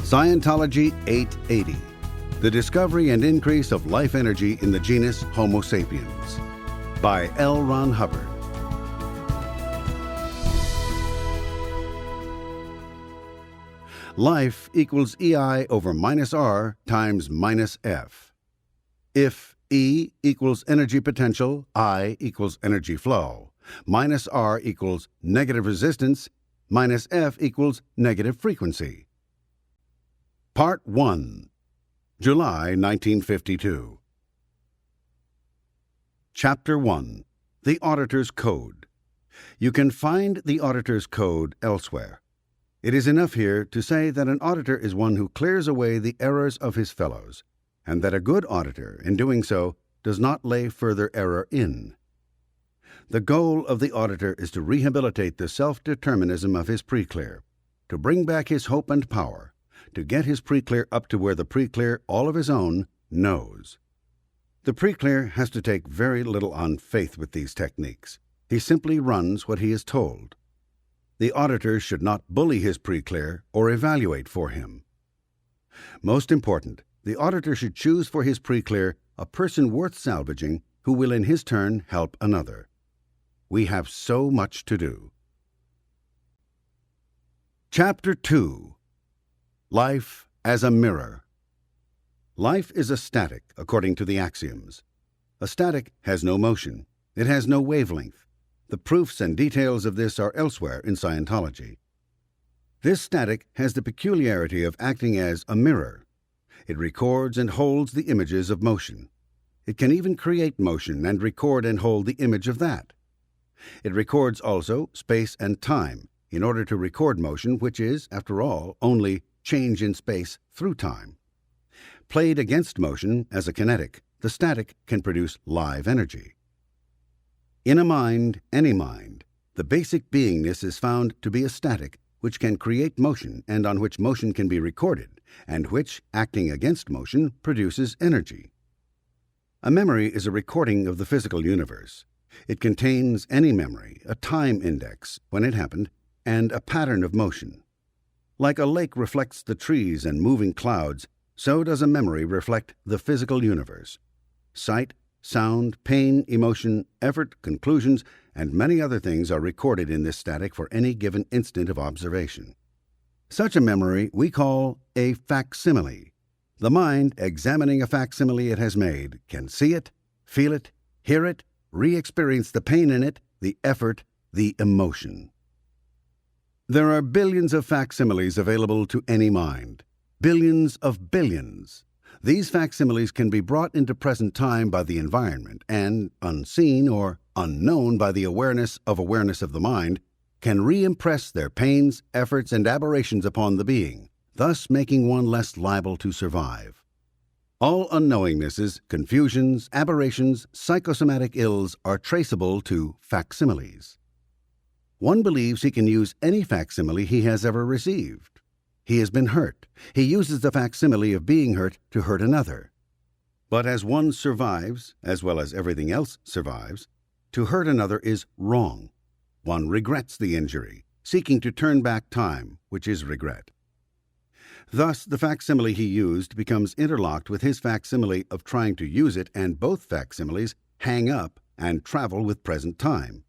Scientology 880, The Discovery and Increase of Life Energy in the Genus Homo sapiens, by L. Ron Hubbard. Life equals EI over minus R times minus F. If E equals energy potential, I equals energy flow, minus R equals negative resistance, minus F equals negative frequency. Part 1. July 1952. Chapter 1. The Auditor's Code. You can find the Auditor's Code elsewhere. It is enough here to say that an auditor is one who clears away the errors of his fellows, and that a good auditor, in doing so, does not lay further error in. The goal of the auditor is to rehabilitate the self-determinism of his pre-clear, to bring back his hope and power, to get his pre-clear up to where the pre-clear, all of his own, knows. The pre-clear has to take very little on faith with these techniques. He simply runs what he is told. The auditor should not bully his pre-clear or evaluate for him. Most important, the auditor should choose for his pre-clear a person worth salvaging who will in his turn help another. We have so much to do. Chapter 2. Life as a Mirror. Life is a static, according to the axioms. A static has no motion. It has no wavelength. The proofs and details of this are elsewhere in Scientology. This static has the peculiarity of acting as a mirror. It records and holds the images of motion. It can even create motion and record and hold the image of that. It records also space and time, in order to record motion, which is, after all, only change in space through time. Played against motion as a kinetic, the static can produce live energy. In a mind, any mind, the basic beingness is found to be a static which can create motion and on which motion can be recorded, and which, acting against motion, produces energy. A memory is a recording of the physical universe. It contains any memory, a time index, when it happened, and a pattern of motion. Like a lake reflects the trees and moving clouds, so does a memory reflect the physical universe. Sight, sound, pain, emotion, effort, conclusions, and many other things are recorded in this static for any given instant of observation. Such a memory we call a facsimile. The mind, examining a facsimile it has made, can see it, feel it, hear it, re-experience the pain in it, the effort, the emotion. There are billions of facsimiles available to any mind. Billions of billions. These facsimiles can be brought into present time by the environment and, unseen or unknown by the awareness of the mind, can re-impress their pains, efforts, and aberrations upon the being, thus making one less liable to survive. All unknowingnesses, confusions, aberrations, psychosomatic ills are traceable to facsimiles. One believes he can use any facsimile he has ever received. He has been hurt. He uses the facsimile of being hurt to hurt another. But as one survives, as well as everything else survives, to hurt another is wrong. One regrets the injury, seeking to turn back time, which is regret. Thus, the facsimile he used becomes interlocked with his facsimile of trying to use it, and both facsimiles hang up and travel with present time.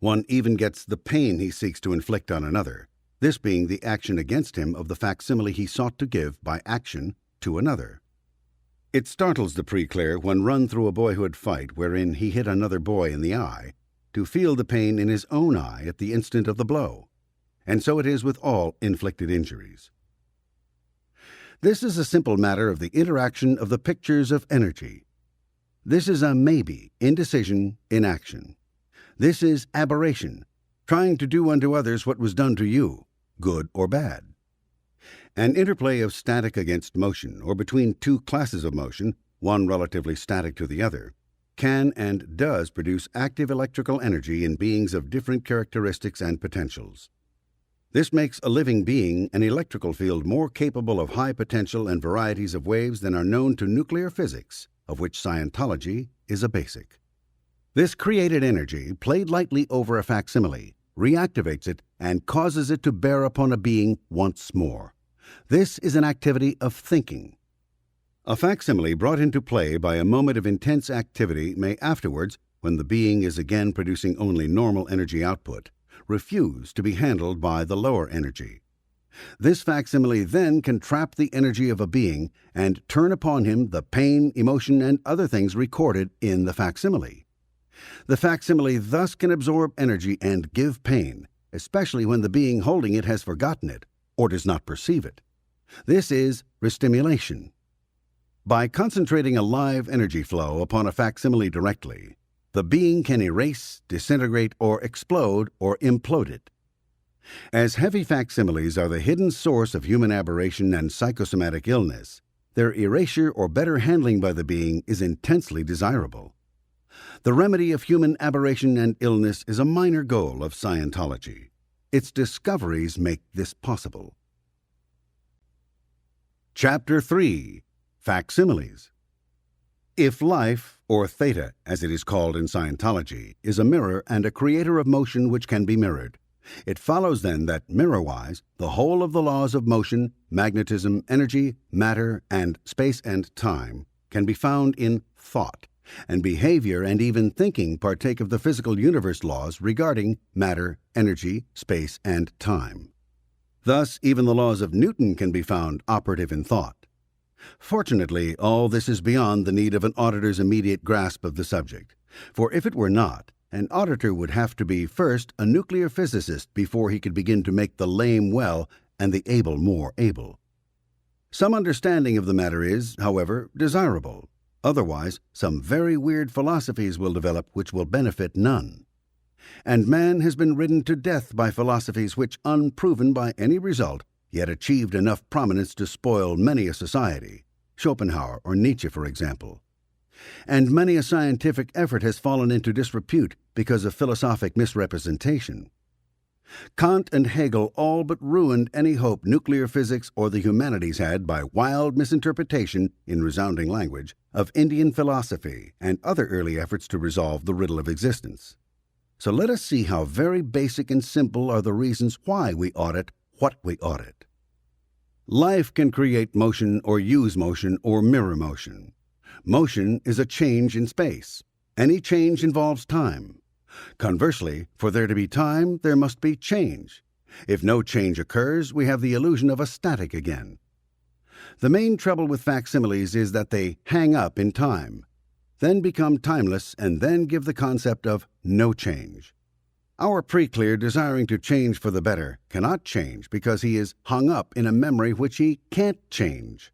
One even gets the pain he seeks to inflict on another, this being the action against him of the facsimile he sought to give by action to another. It startles the pre-clear when run through a boyhood fight wherein he hit another boy in the eye, to feel the pain in his own eye at the instant of the blow. And so it is with all inflicted injuries. This is a simple matter of the interaction of the pictures of energy. This is a maybe, indecision, inaction. This is aberration, trying to do unto others what was done to you, good or bad. An interplay of static against motion, or between two classes of motion, one relatively static to the other, can and does produce active electrical energy in beings of different characteristics and potentials. This makes a living being an electrical field more capable of high potential and varieties of waves than are known to nuclear physics, of which Scientology is a basic. This created energy, played lightly over a facsimile, reactivates it and causes it to bear upon a being once more. This is an activity of thinking. A facsimile brought into play by a moment of intense activity may afterwards, when the being is again producing only normal energy output, refuse to be handled by the lower energy. This facsimile then can trap the energy of a being and turn upon him the pain, emotion, and other things recorded in the facsimile. The facsimile thus can absorb energy and give pain, especially when the being holding it has forgotten it or does not perceive it. This is restimulation. By concentrating a live energy flow upon a facsimile directly, the being can erase, disintegrate, or explode or implode it. As heavy facsimiles are the hidden source of human aberration and psychosomatic illness, their erasure or better handling by the being is intensely desirable. The remedy of human aberration and illness is a minor goal of Scientology. Its discoveries make this possible. Chapter 3. Facsimiles. If life, or theta as it is called in Scientology, is a mirror and a creator of motion which can be mirrored, it follows then that, mirror-wise, the whole of the laws of motion, magnetism, energy, matter, and space and time can be found in thought, and behavior and even thinking partake of the physical universe laws regarding matter, energy, space, and time. Thus, even the laws of Newton can be found operative in thought. Fortunately, all this is beyond the need of an auditor's immediate grasp of the subject, for if it were not, an auditor would have to be first a nuclear physicist before he could begin to make the lame well and the able more able. Some understanding of the matter is, however, desirable. Otherwise, some very weird philosophies will develop which will benefit none. And man has been ridden to death by philosophies which, unproven by any result, yet achieved enough prominence to spoil many a society, Schopenhauer or Nietzsche, for example. And many a scientific effort has fallen into disrepute because of philosophic misrepresentation. Kant and Hegel all but ruined any hope nuclear physics or the humanities had by wild misinterpretation, in resounding language, of Indian philosophy and other early efforts to resolve the riddle of existence. So let us see how very basic and simple are the reasons why we audit what we audit. Life can create motion or use motion or mirror motion. Motion is a change in space. Any change involves time. Conversely, for there to be time, there must be change. If no change occurs, we have the illusion of a static again. The main trouble with facsimiles is that they hang up in time, then become timeless, and then give the concept of no change. Our pre-clear, desiring to change for the better, cannot change because he is hung up in a memory which he can't change.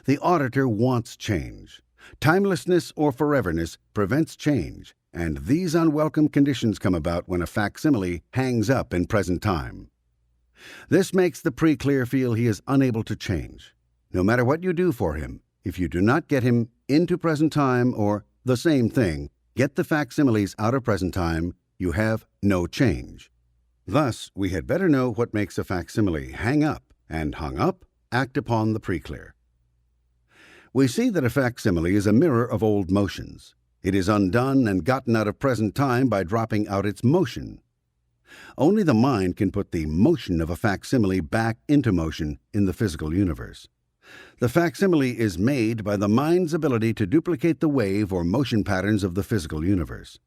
The auditor wants change. Timelessness or foreverness prevents change, and these unwelcome conditions come about when a facsimile hangs up in present time. This makes the pre-clear feel he is unable to change. No matter what you do for him, if you do not get him into present time or, the same thing, get the facsimiles out of present time, you have no change. Thus, we had better know what makes a facsimile hang up, and hung up, act upon the pre-clear. We see that a facsimile is a mirror of old motions. It is undone and gotten out of present time by dropping out its motion. Only the mind can put the motion of a facsimile back into motion in the physical universe. The facsimile is made by the mind's ability to duplicate the wave or motion patterns of the physical universe.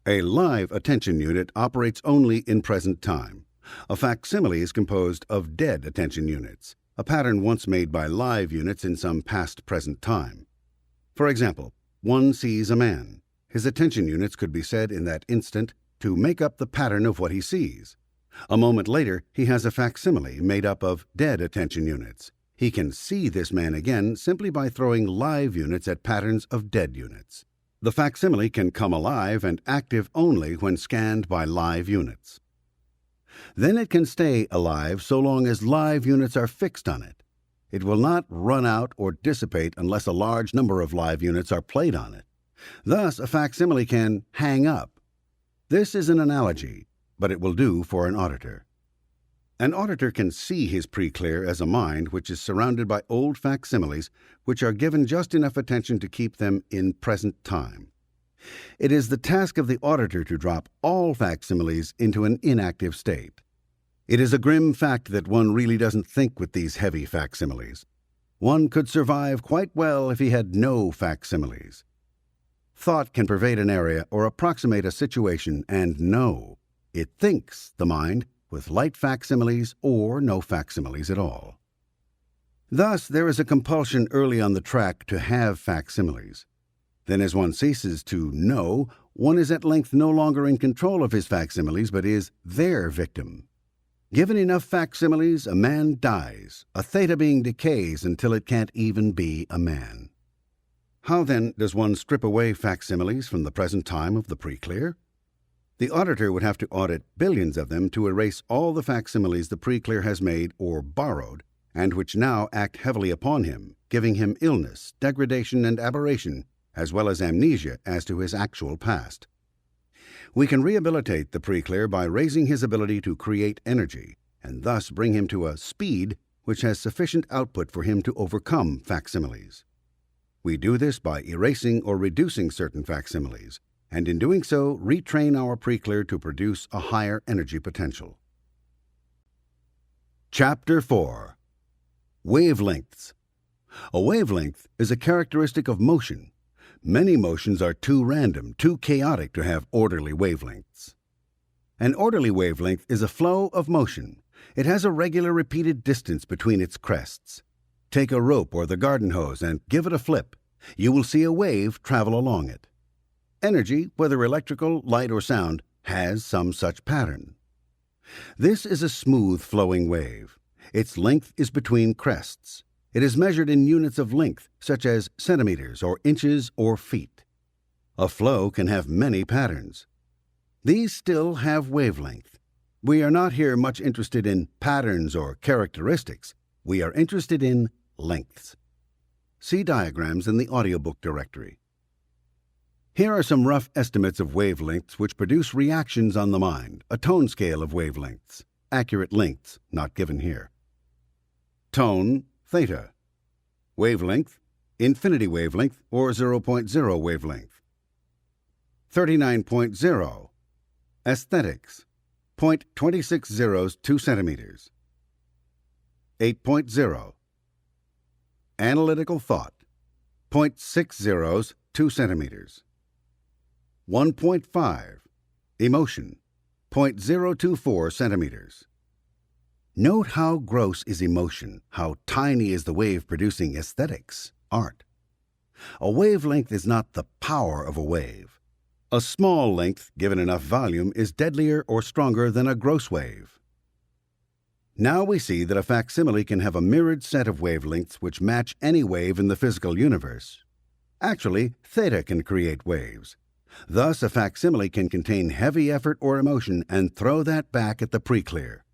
A live attention unit operates only in present time. A facsimile is composed of dead attention units, a pattern once made by live units in some past present time. For example, one sees a man. His attention units could be said in that instant to make up the pattern of what he sees. A moment later, he has a facsimile made up of dead attention units. He can see this man again simply by throwing live units at patterns of dead units. The facsimile can come alive and active only when scanned by live units. Then it can stay alive so long as live units are fixed on it. It will not run out or dissipate unless a large number of live units are played on it. Thus, a facsimile can hang up. This is an analogy, but it will do for an auditor. An auditor can see his pre-clear as a mind which is surrounded by old facsimiles which are given just enough attention to keep them in present time. It is the task of the auditor to drop all facsimiles into an inactive state. It is a grim fact that one really doesn't think with these heavy facsimiles. One could survive quite well if he had no facsimiles. Thought can pervade an area or approximate a situation and know. It thinks, the mind, with light facsimiles or no facsimiles at all. Thus, there is a compulsion early on the track to have facsimiles. Then as one ceases to know, one is at length no longer in control of his facsimiles, but is their victim. Given enough facsimiles, a man dies, a theta being decays until it can't even be a man. How then does one strip away facsimiles from the present time of the pre-clear? The auditor would have to audit billions of them to erase all the facsimiles the pre-clear has made or borrowed, and which now act heavily upon him, giving him illness, degradation, and aberration, as well as amnesia as to his actual past. We can rehabilitate the pre-clear by raising his ability to create energy, and thus bring him to a speed which has sufficient output for him to overcome facsimiles. We do this by erasing or reducing certain facsimiles, and in doing so retrain our pre-clear to produce a higher energy potential. Chapter 4. Wavelengths. A wavelength is a characteristic of motion. Many motions are too random, too chaotic to have orderly wavelengths. An orderly wavelength is a flow of motion. It has a regular repeated distance between its crests. Take a rope or the garden hose and give it a flip. You will see a wave travel along it. Energy, whether electrical, light, or sound, has some such pattern. This is a smooth flowing wave. Its length is between crests. It is measured in units of length, such as centimeters or inches or feet. A flow can have many patterns. These still have wavelength. We are not here much interested in patterns or characteristics. We are interested in lengths. See diagrams in the audiobook directory. Here are some rough estimates of wavelengths which produce reactions on the mind, a tone scale of wavelengths. Accurate lengths not given here. Tone, theta. Wavelength, infinity wavelength or 0.0 wavelength. 39.0. Aesthetics, 0.26 zeros 2 centimeters. 8.0. Analytical thought, 0.6 zeros 2 centimeters. 1.5. Emotion, 0.024 centimeters. Note how gross is emotion, how tiny is the wave producing aesthetics, art. A wavelength is not the power of a wave. A small length, given enough volume, is deadlier or stronger than a gross wave. Now we see that a facsimile can have a mirrored set of wavelengths which match any wave in the physical universe. Actually, theta can create waves. Thus, a facsimile can contain heavy effort or emotion and throw that back at the pre-clear.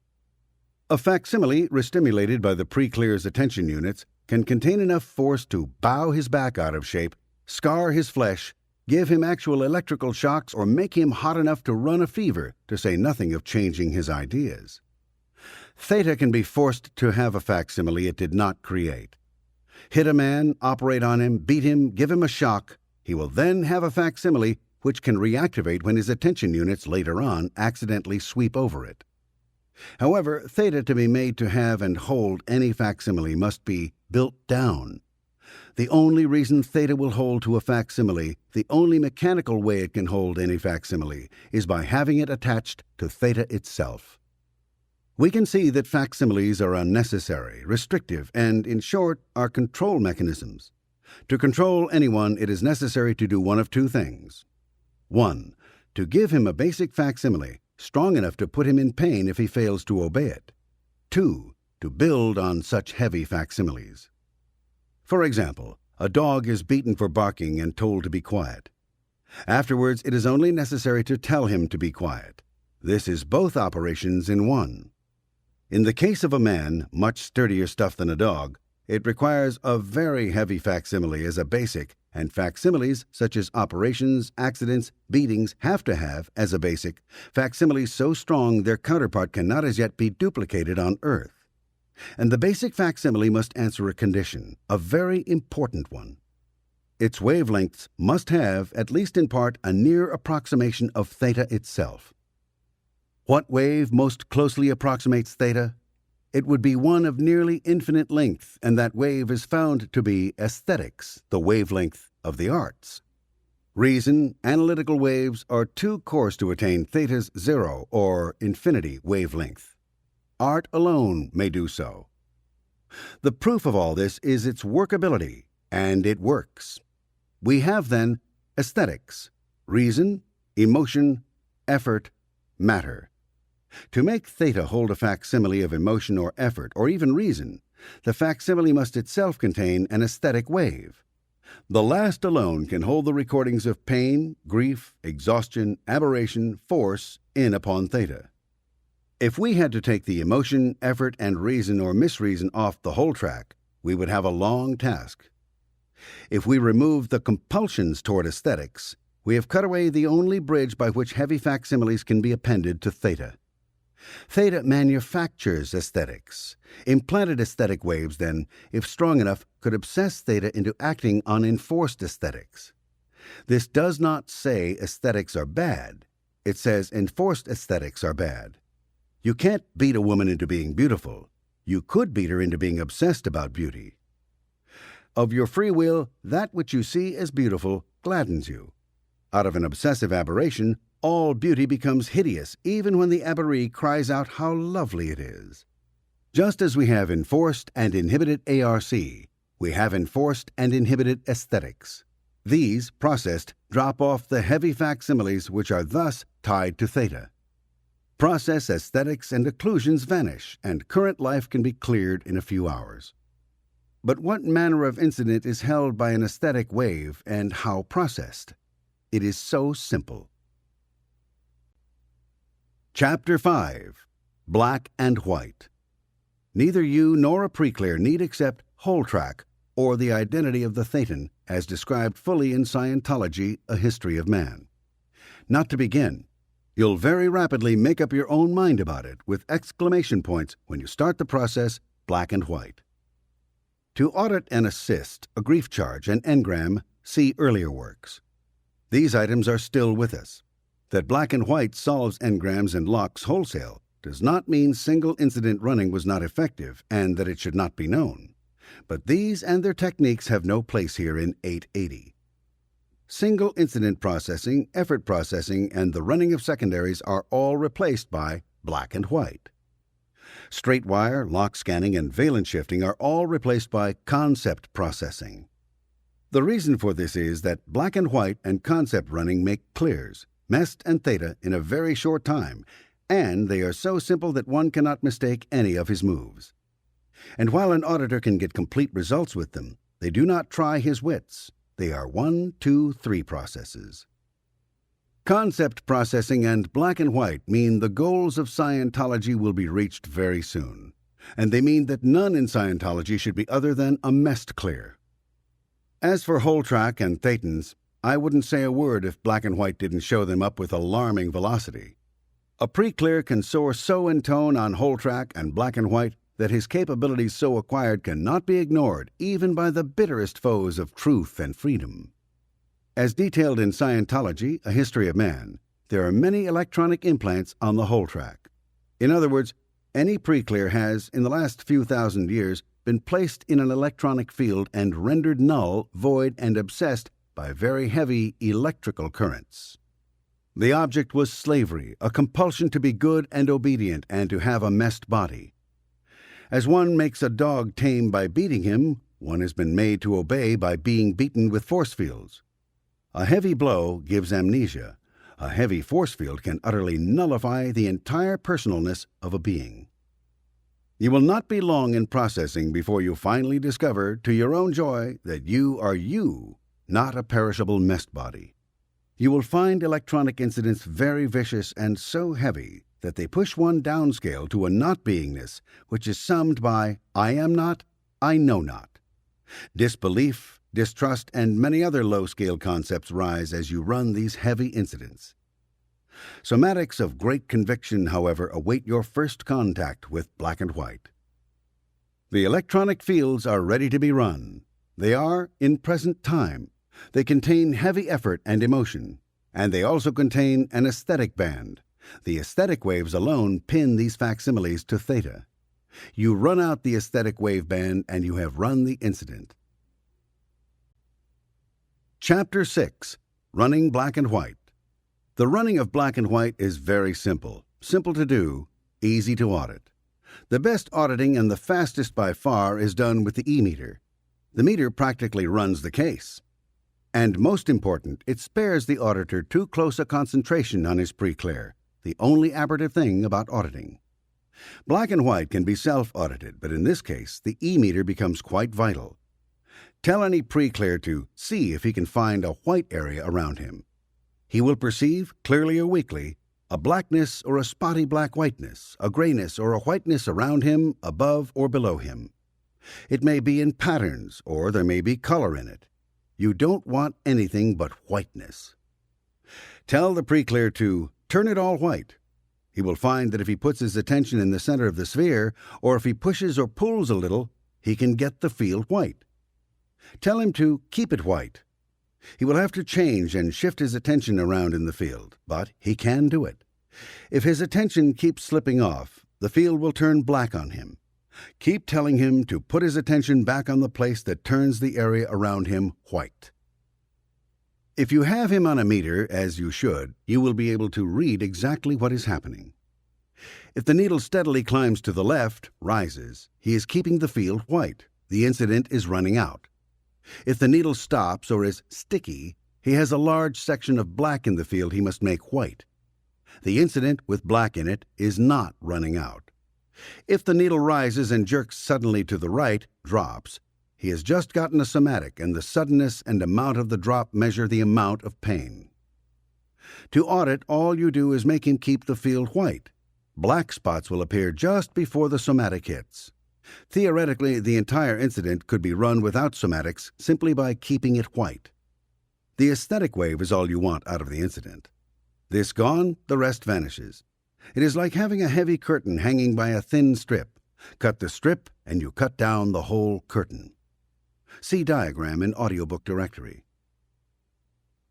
A facsimile, restimulated by the pre-clear's attention units, can contain enough force to bow his back out of shape, scar his flesh, give him actual electrical shocks, or make him hot enough to run a fever, to say nothing of changing his ideas. Theta can be forced to have a facsimile it did not create. Hit a man, operate on him, beat him, give him a shock. He will then have a facsimile which can reactivate when his attention units later on accidentally sweep over it. However, theta to be made to have and hold any facsimile must be built down. The only reason theta will hold to a facsimile, the only mechanical way it can hold any facsimile, is by having it attached to theta itself. We can see that facsimiles are unnecessary, restrictive, and, in short, are control mechanisms. To control anyone, it is necessary to do one of two things. 1. To give him a basic facsimile, strong enough to put him in pain if he fails to obey it. 2. To build on such heavy facsimiles. For example, a dog is beaten for barking and told to be quiet. Afterwards, it is only necessary to tell him to be quiet. This is both operations in one. In the case of a man, much sturdier stuff than a dog, it requires a very heavy facsimile as a basic, and facsimiles such as operations, accidents, beatings have to have, as a basic, facsimiles so strong their counterpart cannot as yet be duplicated on Earth. And the basic facsimile must answer a condition, a very important one. Its wavelengths must have, at least in part, a near approximation of theta itself. What wave most closely approximates theta? It would be one of nearly infinite length, and that wave is found to be aesthetics, the wavelength of the arts. Reason, analytical waves are too coarse to attain theta's zero or infinity wavelength. Art alone may do so. The proof of all this is its workability, and it works. We have, then, aesthetics, reason, emotion, effort, matter. To make theta hold a facsimile of emotion or effort, or even reason, the facsimile must itself contain an aesthetic wave. The last alone can hold the recordings of pain, grief, exhaustion, aberration, force in upon theta. If we had to take the emotion, effort, and reason or misreason off the whole track, we would have a long task. If we remove the compulsions toward aesthetics, we have cut away the only bridge by which heavy facsimiles can be appended to theta. Theta manufactures aesthetics. Implanted aesthetic waves, then, if strong enough, could obsess theta into acting on enforced aesthetics. This does not say aesthetics are bad. It says enforced aesthetics are bad. You can't beat a woman into being beautiful. You could beat her into being obsessed about beauty. Of your free will, that which you see as beautiful gladdens you. Out of an obsessive aberration, all beauty becomes hideous, even when the aberree cries out how lovely it is. Just as we have enforced and inhibited ARC, we have enforced and inhibited aesthetics. These, processed, drop off the heavy facsimiles which are thus tied to theta. Process aesthetics and occlusions vanish, and current life can be cleared in a few hours. But what manner of incident is held by an aesthetic wave, and how processed? It is so simple. Chapter 5. Black and White. Neither you nor a preclear need accept whole track or the identity of the thetan as described fully in Scientology, A History of Man. Not to begin, you'll very rapidly make up your own mind about it with exclamation points when you start the process black and white. To audit and assist a grief charge and engram, see earlier works. These items are still with us. That black and white solves engrams and locks wholesale does not mean single incident running was not effective and that it should not be known. But these and their techniques have no place here in 880. Single incident processing, effort processing, and the running of secondaries are all replaced by black and white. Straight wire, lock scanning, and valence shifting are all replaced by concept processing. The reason for this is that black and white and concept running make clears, mest and theta in a very short time, and they are so simple that one cannot mistake any of his moves. And while an auditor can get complete results with them, they do not try his wits. They are 1, 2, 3 processes. Concept processing and black and white mean the goals of Scientology will be reached very soon, and they mean that none in Scientology should be other than a mest clear. As for whole track and thetans, I wouldn't say a word if black and white didn't show them up with alarming velocity. A pre-clear can soar so in tone on whole track and black and white that his capabilities so acquired cannot be ignored even by the bitterest foes of truth and freedom. As detailed in Scientology, A History of Man, there are many electronic implants on the whole track. In other words, any pre-clear has, in the last few thousand years, been placed in an electronic field and rendered null, void, and obsessed by very heavy electrical currents. The object was slavery, a compulsion to be good and obedient and to have a messed body. As one makes a dog tame by beating him, one has been made to obey by being beaten with force fields. A heavy blow gives amnesia. A heavy force field can utterly nullify the entire personalness of a being. You will not be long in processing before you finally discover, to your own joy, that you are you, not a perishable messed body. You will find electronic incidents very vicious and so heavy that they push one downscale to a not-beingness, which is summed by I am not, I know not. Disbelief, distrust, and many other low-scale concepts rise as you run these heavy incidents. Somatics of great conviction, however, await your first contact with black and white. The electronic fields are ready to be run. They are in present time. They contain heavy effort and emotion, and they also contain an aesthetic band, The aesthetic waves alone pin these facsimiles to theta. You run out the aesthetic wave band and you have run the incident. Chapter 6. Running Black and White. The running of black and white is very simple. Simple to do, easy to audit. The best auditing and the fastest by far is done with the E-meter. The meter practically runs the case. And most important, it spares the auditor too close a concentration on his pre-clear, the only aberrative thing about auditing. Black and white can be self-audited, but in this case, the E-meter becomes quite vital. Tell any pre-clear to see if he can find a white area around him. He will perceive, clearly or weakly, a blackness or a spotty black whiteness, a grayness or a whiteness around him, above or below him. It may be in patterns, or there may be color in it. You don't want anything but whiteness. Tell the pre-clear to turn it all white. He will find that if he puts his attention in the center of the sphere, or if he pushes or pulls a little, he can get the field white. Tell him to keep it white. He will have to change and shift his attention around in the field, but he can do it. If his attention keeps slipping off, the field will turn black on him. Keep telling him to put his attention back on the place that turns the area around him white. If you have him on a meter, as you should, you will be able to read exactly what is happening. If the needle steadily climbs to the left, rises, he is keeping the field white. The incident is running out. If the needle stops or is sticky, he has a large section of black in the field he must make white. The incident with black in it is not running out. If the needle rises and jerks suddenly to the right, drops, he has just gotten a somatic, and the suddenness and amount of the drop measure the amount of pain. To audit, all you do is make him keep the field white. Black spots will appear just before the somatic hits. Theoretically, the entire incident could be run without somatics simply by keeping it white. The aesthetic wave is all you want out of the incident. This gone, the rest vanishes. It is like having a heavy curtain hanging by a thin strip. Cut the strip, and you cut down the whole curtain. See diagram in audiobook directory.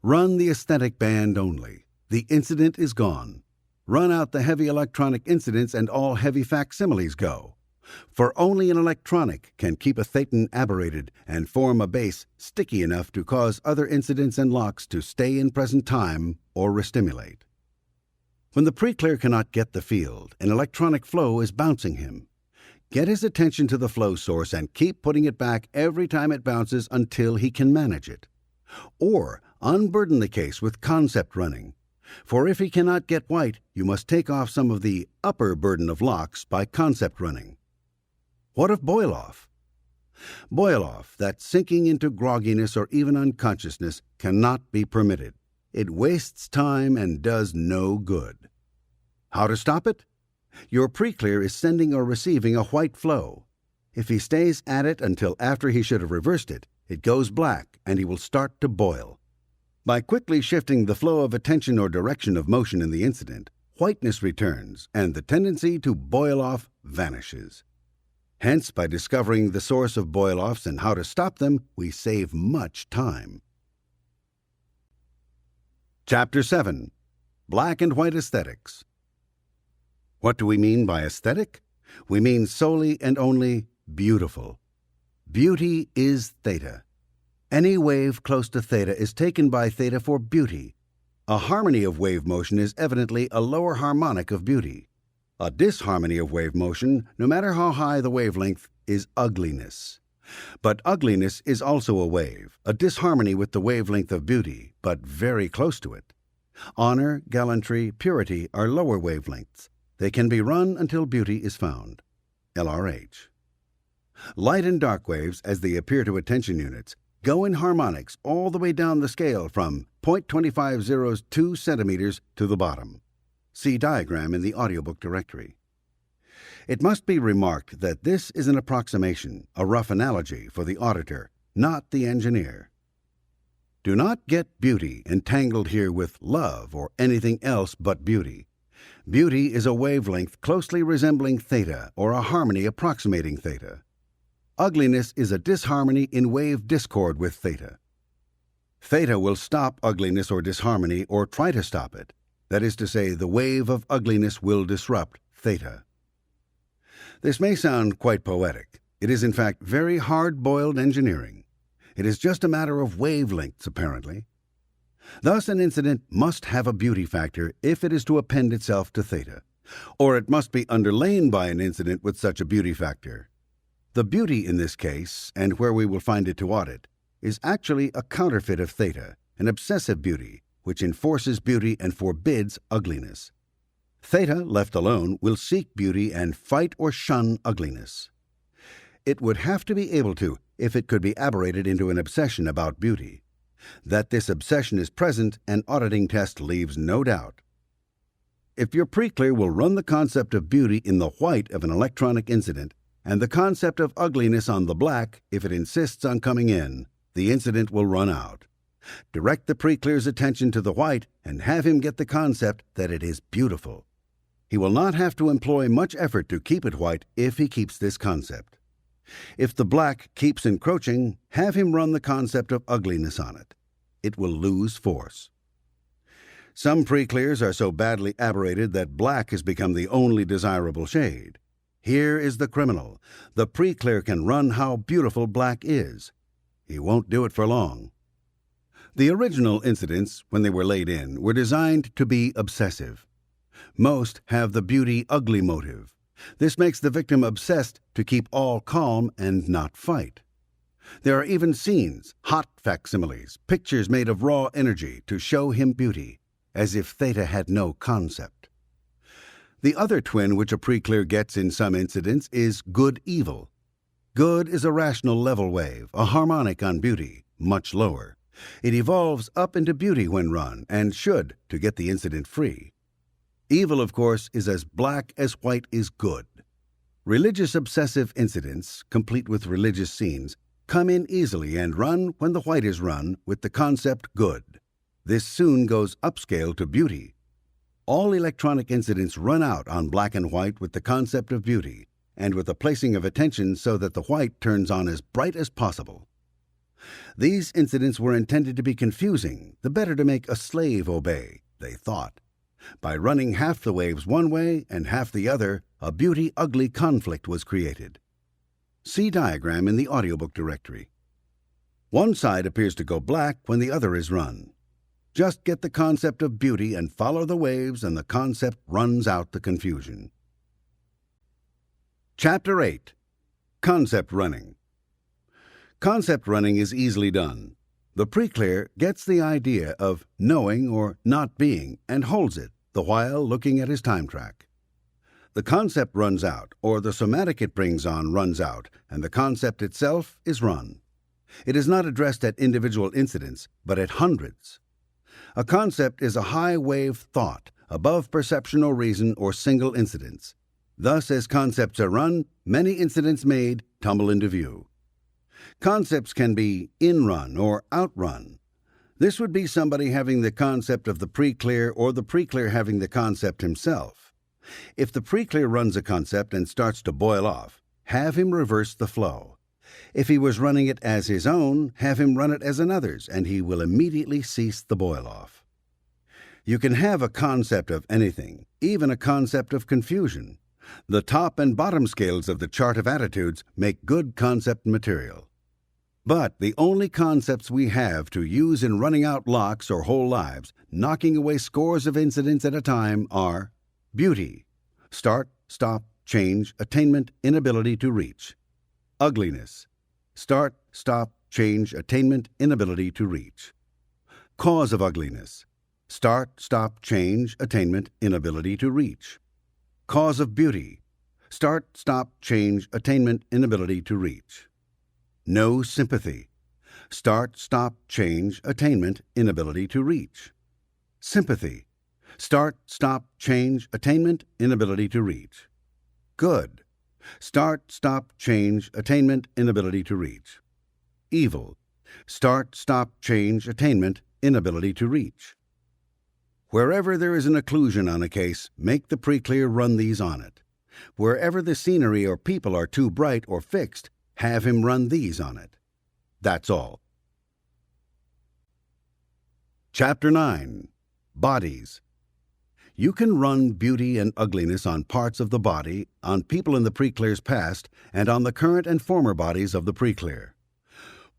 Run the aesthetic band only. The incident is gone. Run out the heavy electronic incidents and all heavy facsimiles go. For only an electronic can keep a thetan aberrated and form a base sticky enough to cause other incidents and locks to stay in present time or restimulate. When the pre-clear cannot get the field, an electronic flow is bouncing him. Get his attention to the flow source and keep putting it back every time it bounces until he can manage it. Or unburden the case with concept running. For if he cannot get white, you must take off some of the upper burden of locks by concept running. What of boil-off? Boil-off, that sinking into grogginess or even unconsciousness, cannot be permitted. It wastes time and does no good. How to stop it? Your pre-clear is sending or receiving a white flow. If he stays at it until after he should have reversed it, it goes black and he will start to boil. By quickly shifting the flow of attention or direction of motion in the incident, whiteness returns and the tendency to boil off vanishes. Hence, by discovering the source of boil-offs and how to stop them, we save much time. Chapter 7. Black and White Aesthetics. What do we mean by aesthetic? We mean solely and only beautiful. Beauty is theta. Any wave close to theta is taken by theta for beauty. A harmony of wave motion is evidently a lower harmonic of beauty. A disharmony of wave motion, no matter how high the wavelength, is ugliness. But ugliness is also a wave, a disharmony with the wavelength of beauty, but very close to it. Honor, gallantry, purity are lower wavelengths. They can be run until beauty is found. LRH. Light and dark waves, as they appear to attention units, go in harmonics all the way down the scale from 0.2502 centimeters to the bottom. See diagram in the audiobook directory. It must be remarked that this is an approximation, a rough analogy for the auditor, not the engineer. Do not get beauty entangled here with love or anything else but beauty. Beauty is a wavelength closely resembling theta or a harmony approximating theta. Ugliness is a disharmony in wave discord with theta. Theta will stop ugliness or disharmony or try to stop it. That is to say, the wave of ugliness will disrupt theta. This may sound quite poetic. It is in fact very hard-boiled engineering. It is just a matter of wavelengths, apparently. Thus, an incident must have a beauty factor if it is to append itself to theta, or it must be underlain by an incident with such a beauty factor. The beauty in this case, and where we will find it to audit, is actually a counterfeit of theta, an obsessive beauty, which enforces beauty and forbids ugliness. Theta, left alone, will seek beauty and fight or shun ugliness. It would have to be able to if it could be aberrated into an obsession about beauty. That this obsession is present, an auditing test leaves no doubt. If your pre-clear will run the concept of beauty in the white of an electronic incident, and the concept of ugliness on the black if it insists on coming in, the incident will run out. Direct the pre-clear's attention to the white and have him get the concept that it is beautiful. He will not have to employ much effort to keep it white if he keeps this concept. If the black keeps encroaching, have him run the concept of ugliness on it. It will lose force. Some pre-clears are so badly aberrated that black has become the only desirable shade. Here is the criminal. The pre-clear can run how beautiful black is. He won't do it for long. The original incidents, when they were laid in, were designed to be obsessive. Most have the beauty-ugly motive. This makes the victim obsessed to keep all calm and not fight. There are even scenes, hot facsimiles, pictures made of raw energy to show him beauty, as if theta had no concept. The other twin which a pre-clear gets in some incidents is good-evil. Good is a rational level wave, a harmonic on beauty, much lower. It evolves up into beauty when run, and should, to get the incident free. Evil, of course, is as black as white is good. Religious obsessive incidents, complete with religious scenes, come in easily and run when the white is run with the concept good. This soon goes upscale to beauty. All electronic incidents run out on black and white with the concept of beauty, and with the placing of attention so that the white turns on as bright as possible. These incidents were intended to be confusing, the better to make a slave obey, they thought. By running half the waves one way and half the other, a beauty-ugly conflict was created. See diagram in the audiobook directory. One side appears to go black when the other is run. Just get the concept of beauty and follow the waves, and the concept runs out the confusion. Chapter 8. Concept Running. Concept running is easily done. The pre-clear gets the idea of knowing or not being and holds it, the while looking at his time track. The concept runs out, or the somatic it brings on runs out, and the concept itself is run. It is not addressed at individual incidents, but at hundreds. A concept is a high-wave thought, above perception or reason or single incidents. Thus, as concepts are run, many incidents made tumble into view. Concepts can be in-run or out-run. This would be somebody having the concept of the pre-clear or the pre-clear having the concept himself. If the pre-clear runs a concept and starts to boil off, have him reverse the flow. If he was running it as his own, have him run it as another's, and he will immediately cease the boil-off. You can have a concept of anything, even a concept of confusion. The top and bottom scales of the chart of attitudes make good concept material. But the only concepts we have to use in running out locks or whole lives, knocking away scores of incidents at a time, are beauty, start, stop, change, attainment, inability to reach. Ugliness, start, stop, change, attainment, inability to reach. Cause of ugliness, start, stop, change, attainment, inability to reach. Cause of beauty, start, stop, change, attainment, inability to reach. No sympathy, start, stop, change, attainment, inability to reach. Sympathy, start, stop, change, attainment, inability to reach. Good, start, stop, change, attainment, inability to reach. Evil, start, stop, change, attainment, inability to reach. Wherever there is an occlusion on a case, make the pre-clear run these on it. Wherever the scenery or people are too bright or fixed, have him run these on it. That's all. Chapter 9. Bodies. You can run beauty and ugliness on parts of the body, on people in the pre-clear's past, and on the current and former bodies of the pre-clear.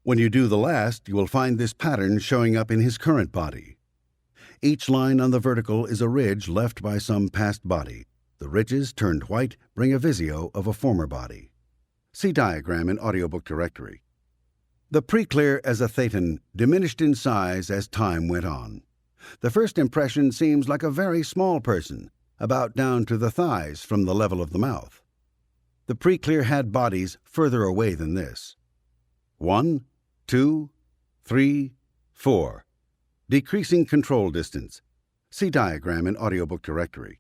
When you do the last, you will find this pattern showing up in his current body. Each line on the vertical is a ridge left by some past body. The ridges, turned white, bring a visio of a former body. See diagram in audiobook directory. The pre-clear as a thetan diminished in size as time went on. The first impression seems like a very small person, about down to the thighs from the level of the mouth. The pre-clear had bodies further away than this. 1, 2, 3, 4. Decreasing control distance. See diagram in audiobook directory.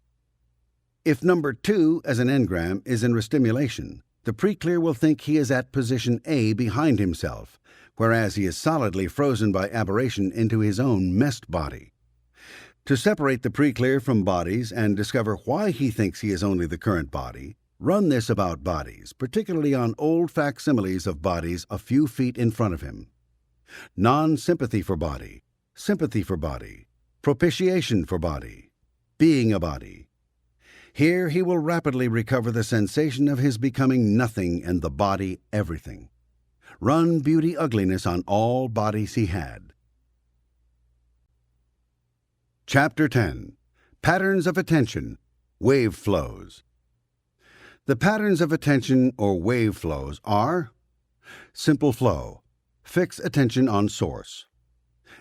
If number 2 as an engram is in restimulation, the pre-clear will think he is at position A behind himself, whereas he is solidly frozen by aberration into his own messed body. To separate the pre-clear from bodies and discover why he thinks he is only the current body, run this about bodies, particularly on old facsimiles of bodies a few feet in front of him. Non-sympathy for body, sympathy for body, propitiation for body, being a body. Here he will rapidly recover the sensation of his becoming nothing and the body everything. Run beauty ugliness on all bodies he had. Chapter 10. Patterns of Attention, Wave Flows. The patterns of attention or wave flows are: simple flow, fix attention on source;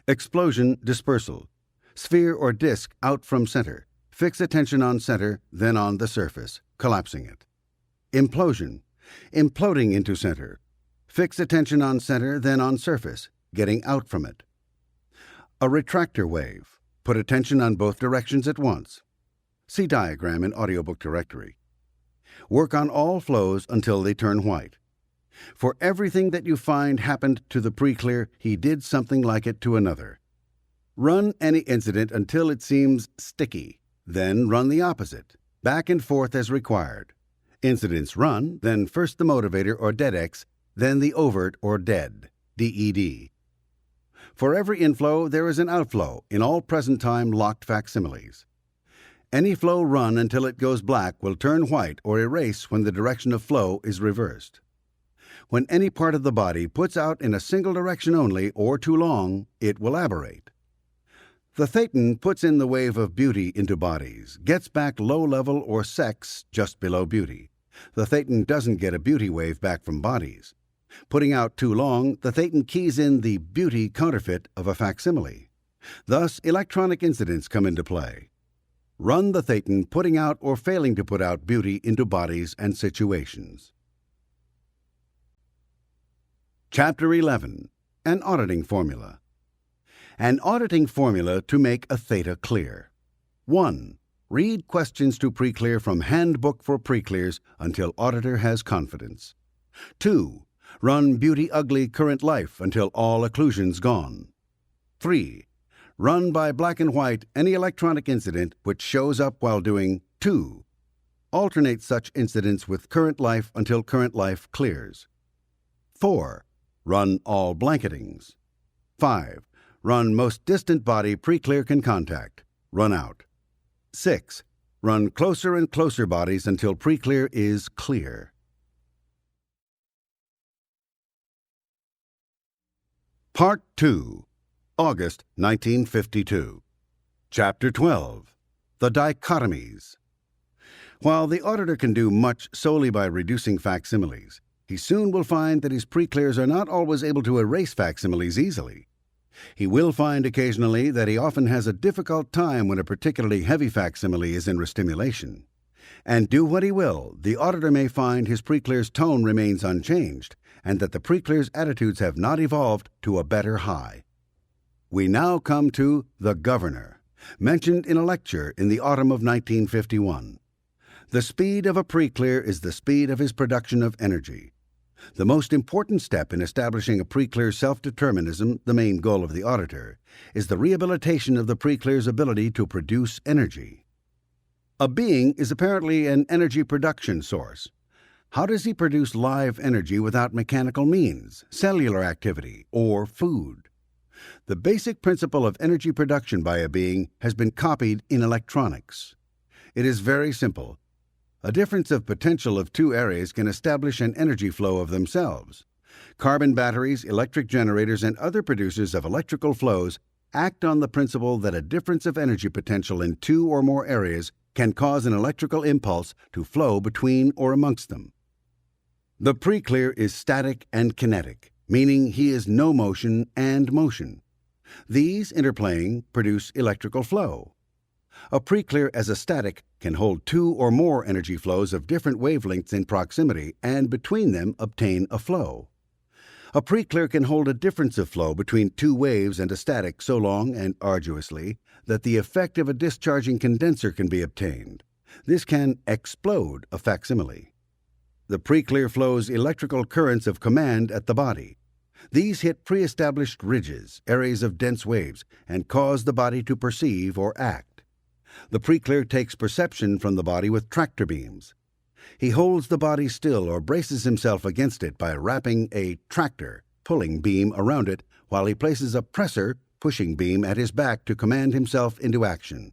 explosion, dispersal, sphere or disk out from center, fix attention on center, then on the surface, collapsing it; implosion, imploding into center, fix attention on center, then on surface, getting out from it; a retractor wave, put attention on both directions at once. See diagram in audiobook directory. Work on all flows until they turn white. For everything that you find happened to the pre-clear, he did something like it to another. Run any incident until it seems sticky. Then run the opposite, back and forth as required. Incidents run, then first the motivator or DEDX, then the overt or DED, DED. For every inflow, there is an outflow in all present-time locked facsimiles. Any flow run until it goes black will turn white or erase when the direction of flow is reversed. When any part of the body puts out in a single direction only or too long, it will aberrate. The thetan puts in the wave of beauty into bodies, gets back low-level or sex just below beauty. The thetan doesn't get a beauty wave back from bodies. Putting out too long, the thetan keys in the beauty counterfeit of a facsimile. Thus, electronic incidents come into play. Run the thetan putting out or failing to put out beauty into bodies and situations. Chapter 11. An Auditing Formula. An auditing formula to make a theta clear. 1. Read questions to pre-clear from Handbook for Pre-clears until auditor has confidence. 2. Run beauty ugly current life until all occlusions gone. 3. Run by black and white any electronic incident which shows up while doing 2. Alternate such incidents with current life until current life clears. 4. Run all blanketings. 5. Run most distant body pre-clear can contact. Run out. 6. Run closer and closer bodies until pre-clear is clear. Part 2. August 1952. Chapter 12. The Dichotomies. While the auditor can do much solely by reducing facsimiles, he soon will find that his pre-clears are not always able to erase facsimiles easily. He will find occasionally that he often has a difficult time when a particularly heavy facsimile is in restimulation. And do what he will, the auditor may find his pre-clear's tone remains unchanged, and that the pre-clear's attitudes have not evolved to a better high. We now come to the governor, mentioned in a lecture in the autumn of 1951. The speed of a pre-clear is the speed of his production of energy. The most important step in establishing a pre-clear self-determinism, the main goal of the auditor, is the rehabilitation of the pre-clear's ability to produce energy. A being is apparently an energy production source. How does he produce live energy without mechanical means, cellular activity, or food? The basic principle of energy production by a being has been copied in electronics. It is very simple. A difference of potential of two areas can establish an energy flow of themselves. Carbon batteries, electric generators, and other producers of electrical flows act on the principle that a difference of energy potential in two or more areas can cause an electrical impulse to flow between or amongst them. The preclear is static and kinetic, meaning he is no motion and motion. These interplaying produce electrical flow. A preclear as a static can hold two or more energy flows of different wavelengths in proximity and between them obtain a flow. A preclear can hold a difference of flow between two waves and a static so long and arduously that the effect of a discharging condenser can be obtained. This can explode a facsimile. The preclear flows electrical currents of command at the body. These hit pre-established ridges, areas of dense waves, and cause the body to perceive or act. The preclear takes perception from the body with tractor beams. He holds the body still or braces himself against it by wrapping a tractor, pulling beam around it, while he places a pressor, pushing beam at his back to command himself into action.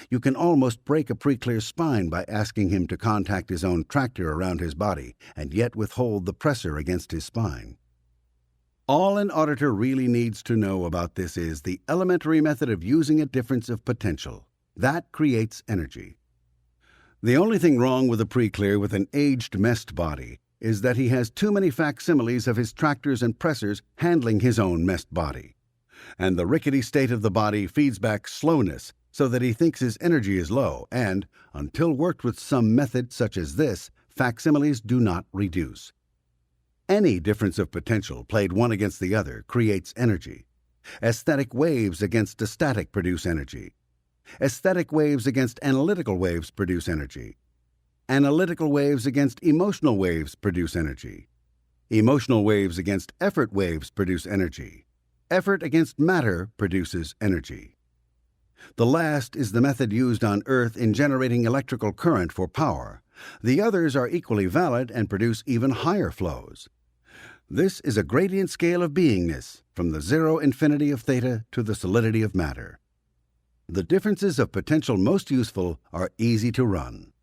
You can almost break a preclear's spine by asking him to contact his own tractor around his body and yet withhold the pressor against his spine. All an auditor really needs to know about this is the elementary method of using a difference of potential. That creates energy. The only thing wrong with a preclear with an aged messed body is that he has too many facsimiles of his tractors and pressors handling his own messed body. And the rickety state of the body feeds back slowness so that he thinks his energy is low and, until worked with some method such as this, facsimiles do not reduce. Any difference of potential played one against the other creates energy. Aesthetic waves against a static produce energy. Aesthetic waves against analytical waves produce energy. Analytical waves against emotional waves produce energy. Emotional waves against effort waves produce energy. Effort against matter produces energy. The last is the method used on Earth in generating electrical current for power. The others are equally valid and produce even higher flows. This is a gradient scale of beingness, from the zero infinity of theta to the solidity of matter. The differences of potential most useful are easy to run.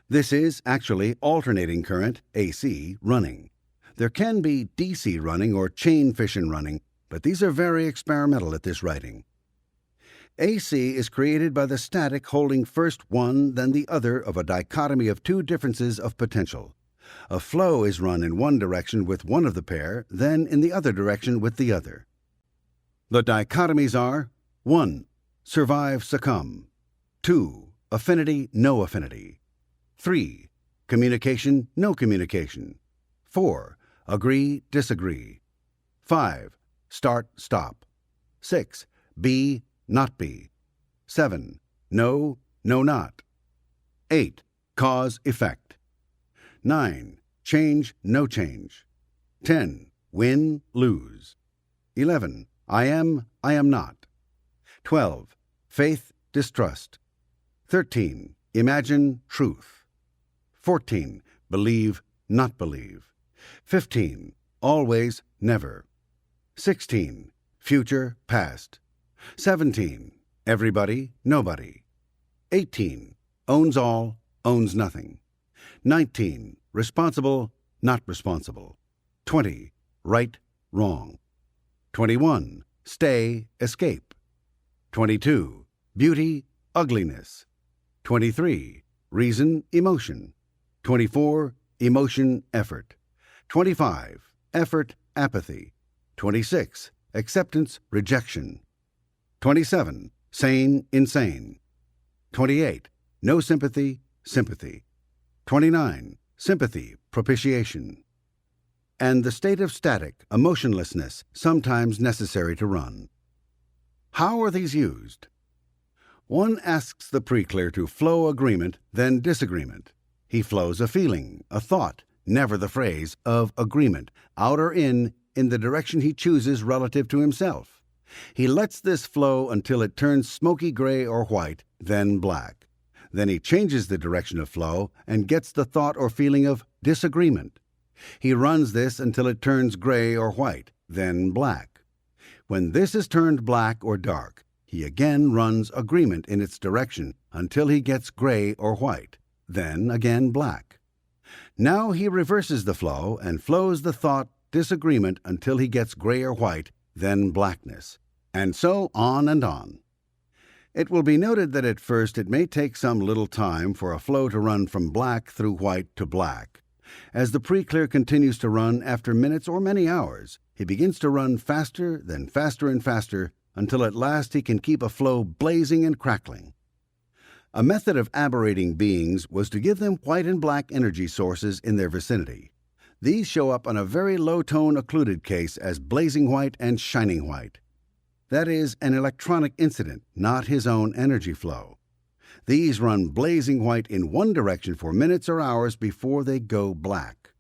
This is actually alternating current, AC, running. There can be DC running or chain fission running, but these are very experimental at this writing. AC is created by the static holding first one, then the other of a dichotomy of two differences of potential. A flow is run in one direction with one of the pair, then in the other direction with the other. The dichotomies are 1. Survive, succumb. 2. Affinity, no affinity. 3. Communication, no communication. 4. Agree, disagree. 5. Start, stop. 6. Be, not be. 7. No, no not. 8. Cause, effect. 9. Change, no change. 10. Win, lose. 11. I am not. 12. Faith, distrust. 13. Imagine, truth. 14. Believe, not believe. 15. Always, never. 16. Future, past. 17. Everybody, nobody. 18. Owns all, owns nothing. 19. Responsible, not responsible. 20. Right, wrong. 21. Stay, escape. 22. Beauty, ugliness. 23. Reason, emotion. 24. Emotion, effort. 25. Effort, apathy. 26. Acceptance, rejection. 27. Sane, insane. 28. No sympathy, sympathy. 29. Sympathy, propitiation. And the state of static, emotionlessness, sometimes necessary to run. How are these used? One asks the preclear to flow agreement, then disagreement. He flows a feeling, a thought, never the phrase, of agreement, out or in the direction he chooses relative to himself. He lets this flow until it turns smoky gray or white, then black. Then he changes the direction of flow and gets the thought or feeling of disagreement. He runs this until it turns gray or white, then black. When this is turned black or dark, he again runs agreement in its direction until he gets gray or white, then again black. Now he reverses the flow and flows the thought disagreement until he gets gray or white, then blackness, and so on and on. It will be noted that at first it may take some little time for a flow to run from black through white to black. As the pre-clear continues to run after minutes or many hours, he begins to run faster, then faster and faster, until at last he can keep a flow blazing and crackling. A method of aberrating beings was to give them white and black energy sources in their vicinity. These show up on a very low-tone occluded case as blazing white and shining white. That is an electronic incident, not his own energy flow. These run blazing white in one direction for minutes or hours before they go black.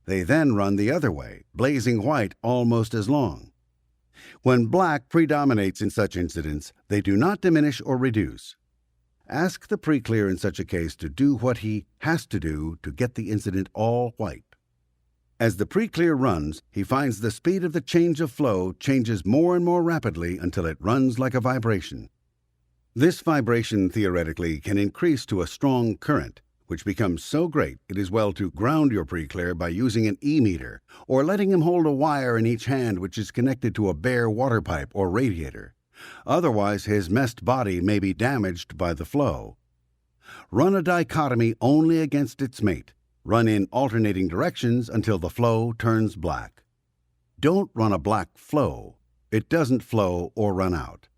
They then run the other way, blazing white almost as long. When black predominates in such incidents, they do not diminish or reduce. Ask the pre-clear in such a case to do what he has to do to get the incident all white. As the pre-clear runs, he finds the speed of the change of flow changes more and more rapidly until it runs like a vibration. This vibration theoretically can increase to a strong current, which becomes so great it is well to ground your pre-clear by using an e-meter or letting him hold a wire in each hand which is connected to a bare water pipe or radiator. Otherwise, his messed body may be damaged by the flow. Run a dichotomy only against its mate. Run in alternating directions until the flow turns black. Don't run a black flow. It doesn't flow or run out.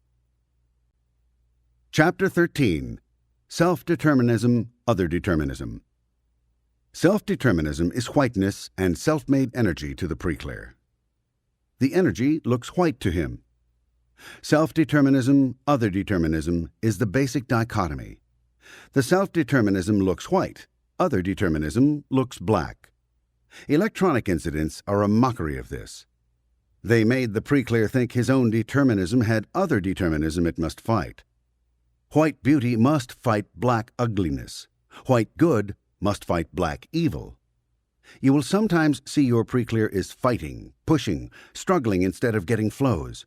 Chapter 13. Self-determinism, other determinism. Self-determinism is whiteness and self-made energy to the pre-clear. The energy looks white to him. Self-determinism, other determinism is the basic dichotomy. The self-determinism looks white. Other determinism looks black. Electronic incidents are a mockery of this. They made the pre-clear think his own determinism had other determinism it must fight. White beauty must fight black ugliness. White good must fight black evil. You will sometimes see your pre-clear is fighting, pushing, struggling instead of getting flows.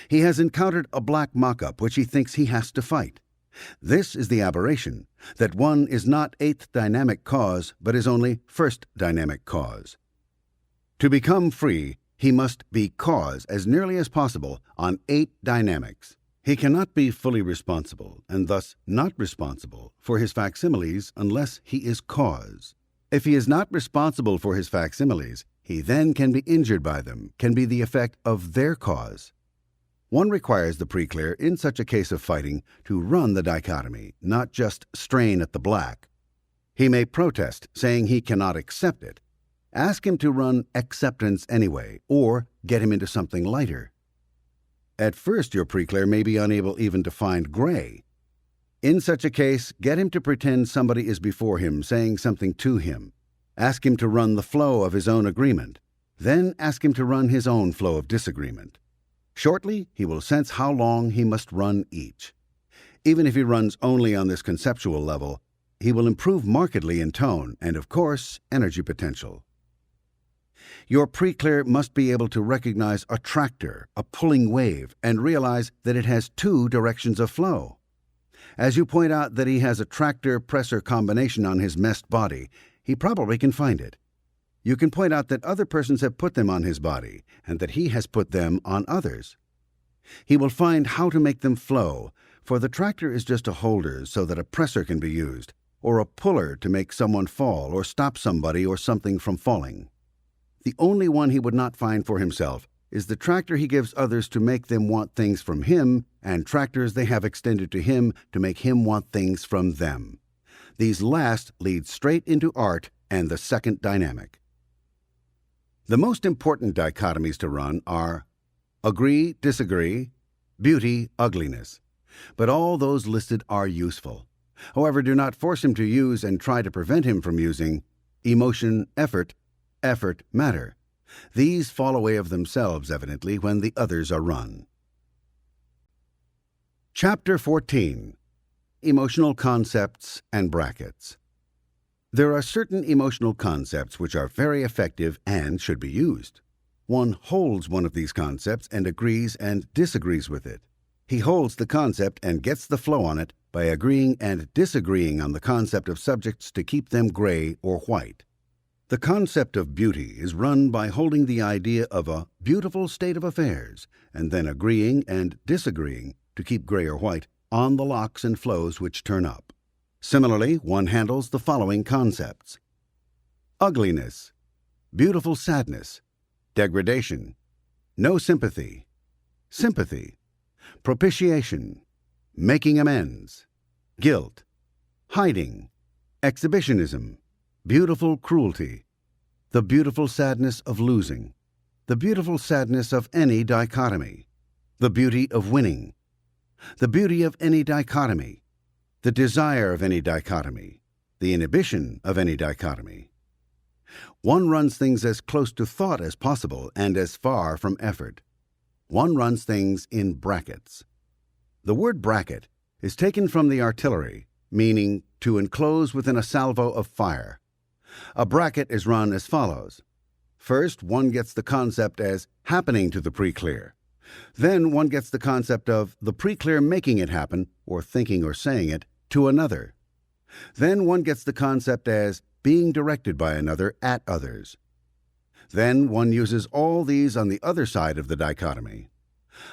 He has encountered a black mock-up which he thinks he has to fight. This is the aberration, that one is not eighth dynamic cause, but is only first dynamic cause. To become free, he must be cause as nearly as possible on 8 dynamics. He cannot be fully responsible, and thus not responsible, for his facsimiles unless he is cause. If he is not responsible for his facsimiles, he then can be injured by them, can be the effect of their cause. One requires the pre-clear in such a case of fighting to run the dichotomy, not just strain at the black. He may protest, saying he cannot accept it. Ask him to run acceptance anyway, or get him into something lighter. At first, your pre-clear may be unable even to find gray. In such a case, get him to pretend somebody is before him saying something to him. Ask him to run the flow of his own agreement. Then ask him to run his own flow of disagreement. Shortly, he will sense how long he must run each. Even if he runs only on this conceptual level, he will improve markedly in tone and, of course, energy potential. Your pre-clear must be able to recognize a tractor, a pulling wave, and realize that it has 2 directions of flow. As you point out that he has a tractor-pressor combination on his messed body, he probably can find it. You can point out that other persons have put them on his body, and that he has put them on others. He will find how to make them flow, for the tractor is just a holder so that a pressor can be used, or a puller to make someone fall or stop somebody or something from falling. The only one he would not find for himself is the tractor he gives others to make them want things from him, and tractors they have extended to him to make him want things from them. These last lead straight into art and the second dynamic. The most important dichotomies to run are agree, disagree, beauty, ugliness. But all those listed are useful. However, do not force him to use and try to prevent him from using emotion, effort, matter. These fall away of themselves, evidently, when the others are run. Chapter 14. Emotional Concepts and Brackets. There are certain emotional concepts which are very effective and should be used. one holds one of these concepts and agrees and disagrees with it. He holds the concept and gets the flow on it by agreeing and disagreeing on the concept of subjects to keep them gray or white. The concept of beauty is run by holding the idea of a beautiful state of affairs and then agreeing and disagreeing to keep gray or white on the locks and flows which turn up. Similarly, one handles the following concepts: ugliness, beautiful sadness, degradation, no sympathy, sympathy, propitiation, making amends, guilt, hiding, exhibitionism, beautiful cruelty, the beautiful sadness of losing, the beautiful sadness of any dichotomy, the beauty of winning, the beauty of any dichotomy, the desire of any dichotomy, the inhibition of any dichotomy. One runs things as close to thought as possible and as far from effort. One runs things in brackets. The word bracket is taken from the artillery, meaning to enclose within a salvo of fire. A bracket is run as follows. First, one gets the concept as happening to the pre-clear. Then one gets the concept of the pre-clear making it happen, or thinking or saying it, to another. Then one gets the concept as being directed by another at others. Then one uses all these on the other side of the dichotomy.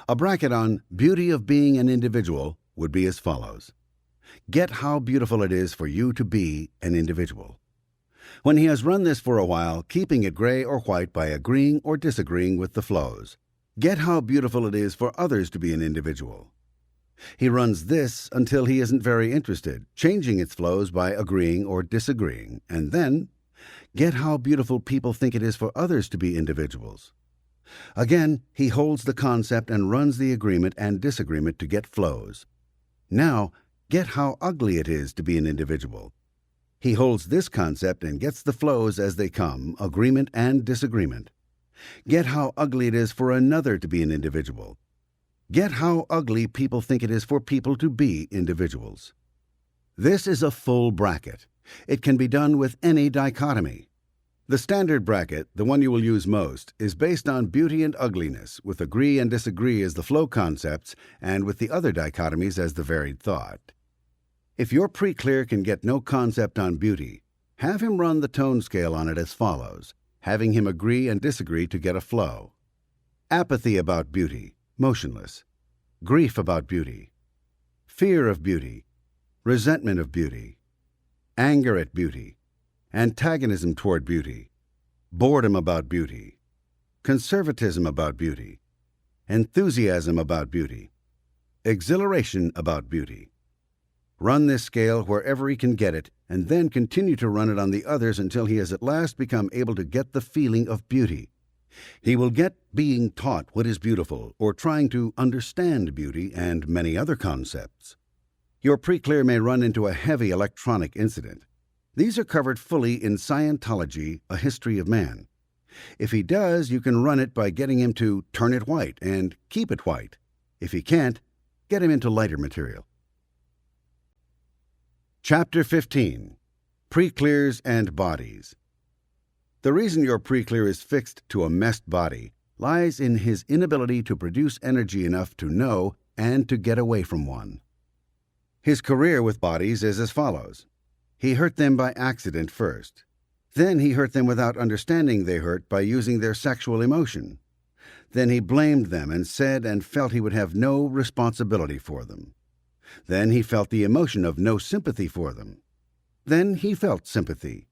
A bracket on beauty of being an individual would be as follows. Get how beautiful it is for you to be an individual. When he has run this for a while, keeping it gray or white by agreeing or disagreeing with the flows. Get how beautiful it is for others to be an individual. He runs this until he isn't very interested, changing its flows by agreeing or disagreeing, and then get how beautiful people think it is for others to be individuals. Again, he holds the concept and runs the agreement and disagreement to get flows. Now, get how ugly it is to be an individual. He holds this concept and gets the flows as they come, agreement and disagreement. Get how ugly it is for another to be an individual. Get how ugly people think it is for people to be individuals. This is a full bracket. It can be done with any dichotomy. The standard bracket, the one you will use most, is based on beauty and ugliness, with agree and disagree as the flow concepts and with the other dichotomies as the varied thought. If your pre-clear can get no concept on beauty, have him run the tone scale on it as follows, having him agree and disagree to get a flow. Apathy about beauty, motionless. Grief about beauty. Fear of beauty. Resentment of beauty. Anger at beauty. Antagonism toward beauty. Boredom about beauty. Conservatism about beauty. Enthusiasm about beauty. Exhilaration about beauty. Run this scale wherever he can get it, and then continue to run it on the others until he has at last become able to get the feeling of beauty. He will get being taught what is beautiful, or trying to understand beauty and many other concepts. Your pre-clear may run into a heavy electronic incident. These are covered fully in Scientology, A History of Man. If he does, you can run it by getting him to turn it white and keep it white. If he can't, get him into lighter material. Chapter 15. Pre-clears and Bodies. The reason your pre-clear is fixed to a messed body lies in his inability to produce energy enough to know and to get away from one. His career with bodies is as follows. He hurt them by accident first. Then he hurt them without understanding they hurt by using their sexual emotion. Then he blamed them and said and felt he would have no responsibility for them. Then he felt the emotion of no sympathy for them. Then he felt sympathy.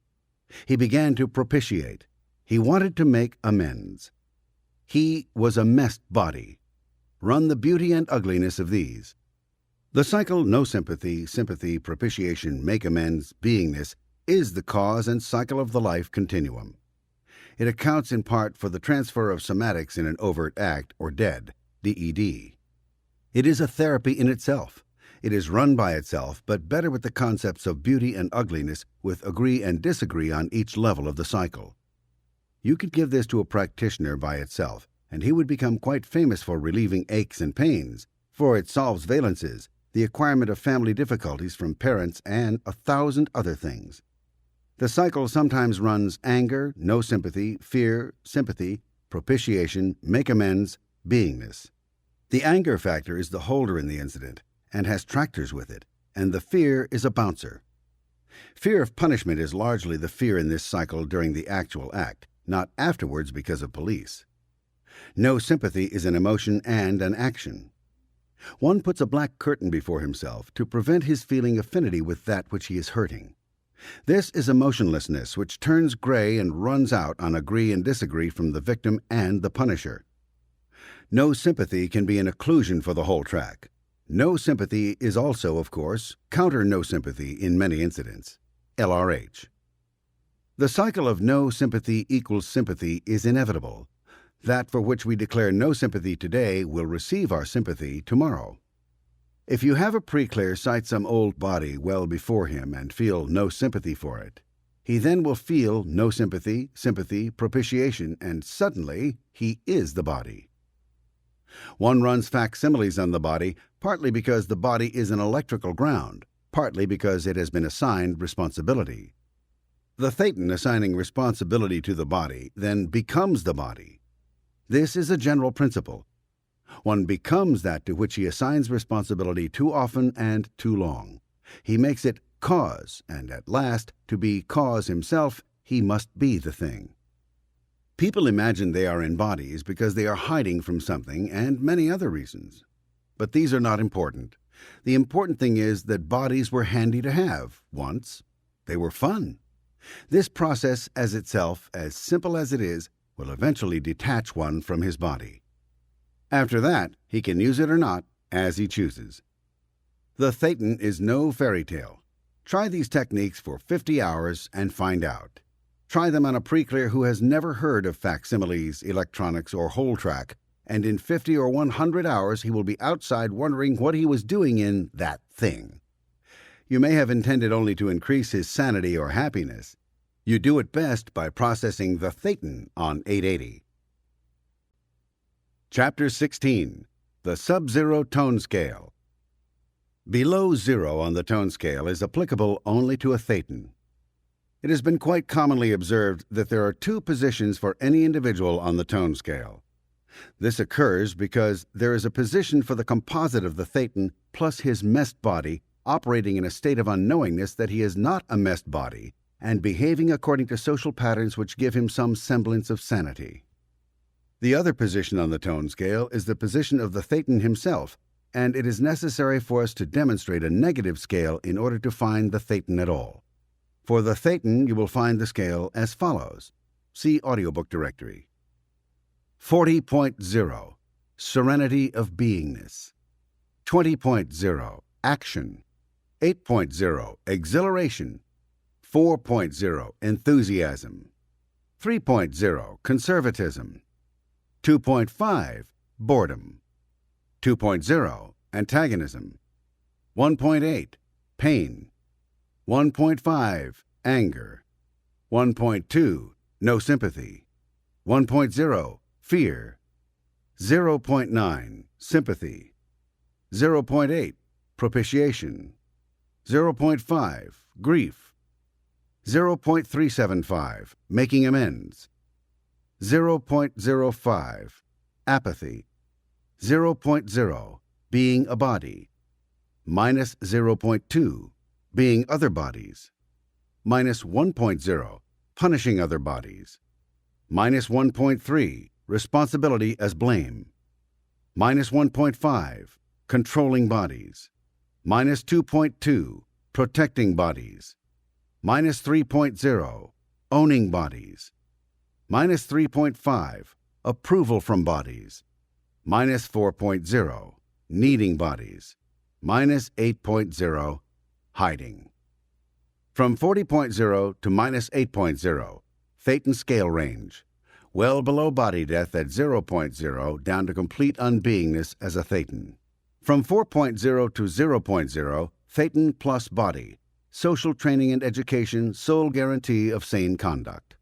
He began to propitiate. He wanted to make amends. He was a messed body. Run the beauty and ugliness of these. The cycle no sympathy, sympathy, propitiation, make amends, beingness is the cause and cycle of the life continuum. It accounts in part for the transfer of somatics in an overt act or DED, DED. It is a therapy in itself. It is run by itself, but better with the concepts of beauty and ugliness with agree and disagree on each level of the cycle. You could give this to a practitioner by itself, and he would become quite famous for relieving aches and pains, for it solves valences, the acquirement of family difficulties from parents, and 1,000 other things. The cycle sometimes runs anger, no sympathy, fear, sympathy, propitiation, make amends, beingness. The anger factor is the holder in the incident and has tractors with it, and the fear is a bouncer. Fear of punishment is largely the fear in this cycle during the actual act, not afterwards because of police. No sympathy is an emotion and an action. One puts a black curtain before himself to prevent his feeling affinity with that which he is hurting. This is emotionlessness which turns gray and runs out on agree and disagree from the victim and the punisher. No sympathy can be an occlusion for the whole track. No sympathy is also, of course, counter no sympathy in many incidents. LRH. The cycle of no sympathy equals sympathy is inevitable. That for which we declare no sympathy today will receive our sympathy tomorrow. If you have a pre-clear cite some old body well before him and feel no sympathy for it, he then will feel no sympathy, sympathy, propitiation, and suddenly he is the body. One runs facsimiles on the body partly because the body is an electrical ground, partly because it has been assigned responsibility. The thetan assigning responsibility to the body then becomes the body. This is a general principle. One becomes that to which he assigns responsibility too often and too long. He makes it cause, and at last, to be cause himself, he must be the thing. People imagine they are in bodies because they are hiding from something and many other reasons. But these are not important. The important thing is that bodies were handy to have once. They were fun. This process as itself, as simple as it is, will eventually detach one from his body. After that, he can use it or not, as he chooses. The thetan is no fairy tale. Try these techniques for 50 hours and find out. Try them on a pre-clear who has never heard of facsimiles, electronics, or whole track, and in 50 or 100 hours he will be outside wondering what he was doing in that thing. You may have intended only to increase his sanity or happiness. You do it best by processing the thetan on 880. Chapter 16. The Sub-Zero Tone Scale. Below zero on the tone scale is applicable only to a thetan. It has been quite commonly observed that there are two positions for any individual on the tone scale. This occurs because there is a position for the composite of the thetan plus his messed body operating in a state of unknowingness that he is not a messed body and behaving according to social patterns which give him some semblance of sanity. The other position on the tone scale is the position of the thetan himself, and it is necessary for us to demonstrate a negative scale in order to find the thetan at all. For the thetan, you will find the scale as follows. See audiobook directory. 40.0 Serenity of Beingness. 20.0 Action. 8.0 Exhilaration. 4.0 Enthusiasm. 3.0 Conservatism. 2.5 Boredom. 2.0 Antagonism. 1.8 Pain. 1.5 Anger. 1.2 No sympathy. 1.0 Fear. 0.9 Sympathy. 0.8 Propitiation. 0.5 Grief. 0.375 Making amends. 0.05 Apathy. 0.0 Being a body. Minus 0.2 Being other bodies. Minus 1.0 Punishing other bodies. Minus 1.3 Responsibility as blame. Minus 1.5 Controlling bodies. Minus 2.2 Protecting bodies. Minus 3.0 Owning bodies. Minus 3.5 Approval from bodies. Minus 4.0 Needing bodies. Minus 8.0 Hiding. From 40.0 to minus 8.0, thetan scale range. Well below body death at 0.0 down to complete unbeingness as a thetan. From 4.0 to 0.0, thetan plus body. Social training and education, sole guarantee of sane conduct.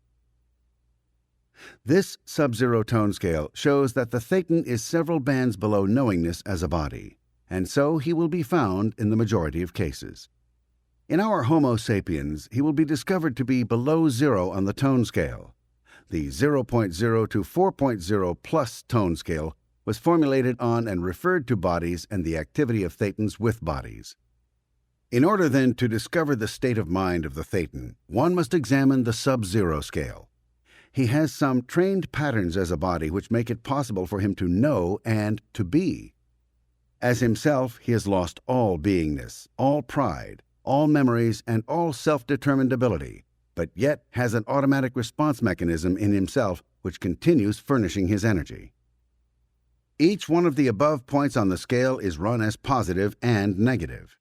This sub-zero tone scale shows that the thetan is several bands below knowingness as a body, and so he will be found in the majority of cases. In our Homo sapiens, he will be discovered to be below zero on the tone scale. the 0.0 to 4.0 plus tone scale was formulated on and referred to bodies and the activity of thetans with bodies. In order, then, to discover the state of mind of the thetan, one must examine the sub-zero scale. He has some trained patterns as a body which make it possible for him to know and to be. As himself, he has lost all beingness, all pride, all memories, and all self-determined ability, but yet has an automatic response mechanism in himself which continues furnishing his energy. Each one of the above points on the scale is run as positive and negative.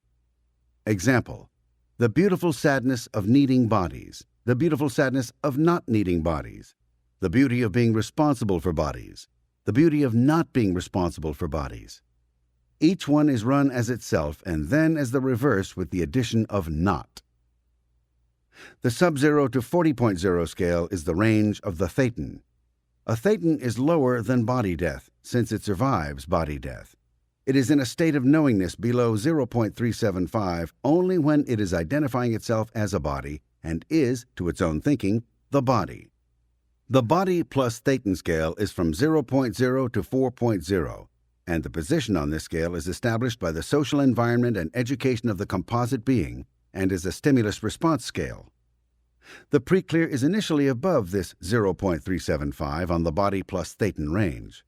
Example: the beautiful sadness of needing bodies, the beautiful sadness of not needing bodies, the beauty of being responsible for bodies, the beauty of not being responsible for bodies. Each one is run as itself and then as the reverse with the addition of not. The sub-0 to 40.0 scale is the range of the thetan. A thetan is lower than body death, since it survives body death. It is in a state of knowingness below 0.375 only when it is identifying itself as a body and is, to its own thinking, the body. The body plus thetan scale is from 0.0 to 4.0, and the position on this scale is established by the social environment and education of the composite being and is a stimulus-response scale. The pre-clear is initially above this 0.375 on the body plus thetan range.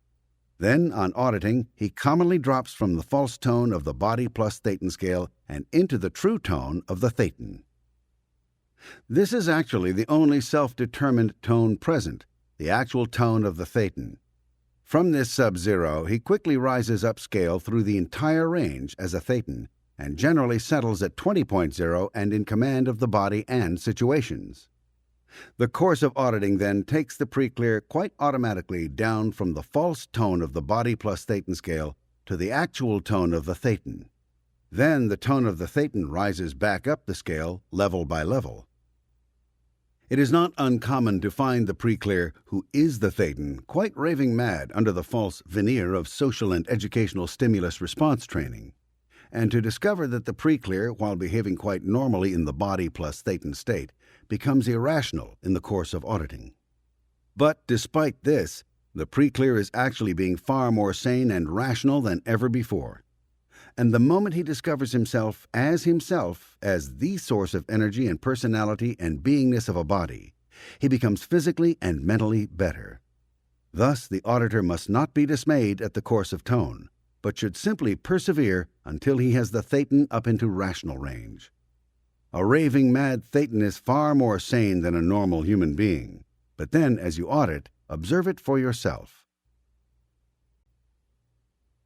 Then, on auditing, he commonly drops from the false tone of the body plus thetan scale and into the true tone of the thetan. This is actually the only self-determined tone present, the actual tone of the thetan. From this sub-zero, he quickly rises up scale through the entire range as a thetan and generally settles at 20.0 and in command of the body and situations. The course of auditing then takes the pre-clear quite automatically down from the false tone of the body plus thetan scale to the actual tone of the thetan. Then the tone of the thetan rises back up the scale level by level. It is not uncommon to find the pre-clear, who is the thetan, quite raving mad under the false veneer of social and educational stimulus response training, and to discover that the pre-clear, while behaving quite normally in the body plus thetan state, becomes irrational in the course of auditing. But despite this, the pre-clear is actually being far more sane and rational than ever before. And the moment he discovers himself as the source of energy and personality and beingness of a body, he becomes physically and mentally better. Thus, the auditor must not be dismayed at the course of tone, but should simply persevere until he has the thetan up into rational range. A raving mad thetan is far more sane than a normal human being, but then, as you audit, observe it for yourself.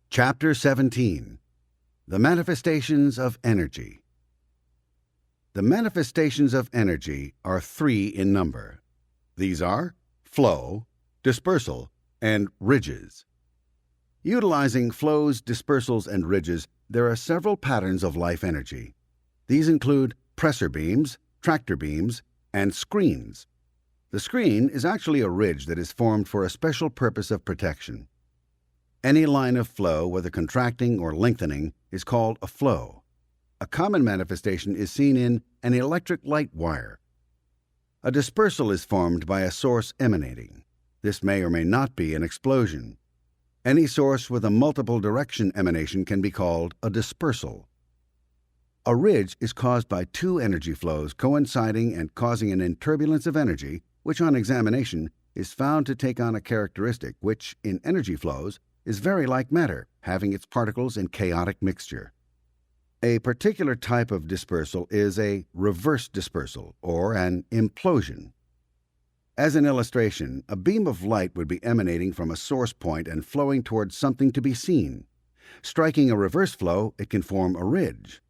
Chapter 17. The Manifestations of Energy. The manifestations of energy are 3 in number. These are flow, dispersal, and ridges. Utilizing flows, dispersals, and ridges, there are several patterns of life energy. These include pressor beams, tractor beams, and screens. The screen is actually a ridge that is formed for a special purpose of protection. Any line of flow, whether contracting or lengthening, is called a flow. A common manifestation is seen in an electric light wire. A dispersal is formed by a source emanating. This may or may not be an explosion. Any source with a multiple direction emanation can be called a dispersal. A ridge is caused by 2 energy flows coinciding and causing an inturbulence of energy, which on examination is found to take on a characteristic which, in energy flows, is very like matter, having its particles in chaotic mixture. A particular type of dispersal is a reverse dispersal, or an implosion. As an illustration, a beam of light would be emanating from a source point and flowing towards something to be seen. Striking a reverse flow, it can form a ridge.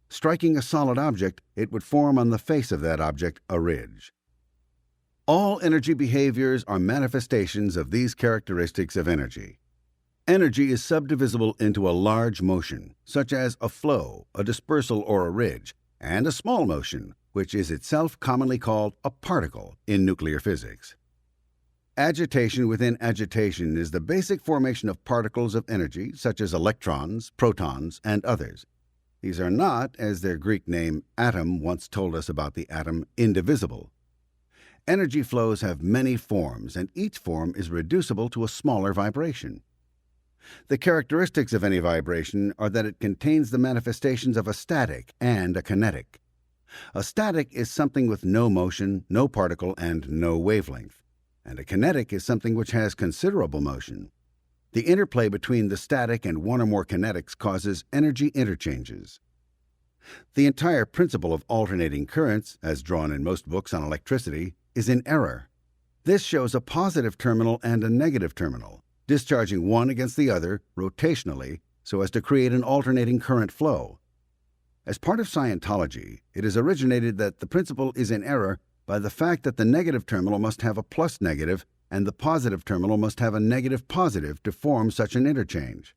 Striking a solid object, it would form on the face of that object a ridge. All energy behaviors are manifestations of these characteristics of energy. Energy is subdivisible into a large motion, such as a flow, a dispersal, or a ridge, and a small motion, which is itself commonly called a particle in nuclear physics. Agitation within agitation is the basic formation of particles of energy, such as electrons, protons, and others. These are not, as their Greek name atom once told us about the atom, indivisible. Energy flows have many forms, and each form is reducible to a smaller vibration. The characteristics of any vibration are that it contains the manifestations of a static and a kinetic. A static is something with no motion, no particle, and no wavelength, and a kinetic is something which has considerable motion. The interplay between the static and one or more kinetics causes energy interchanges. The entire principle of alternating currents, as drawn in most books on electricity, is in error. This shows a positive terminal and a negative terminal, discharging one against the other rotationally so as to create an alternating current flow. As part of Scientology, it is originated that the principle is in error by the fact that the negative terminal must have a plus negative and the positive terminal must have a negative positive to form such an interchange.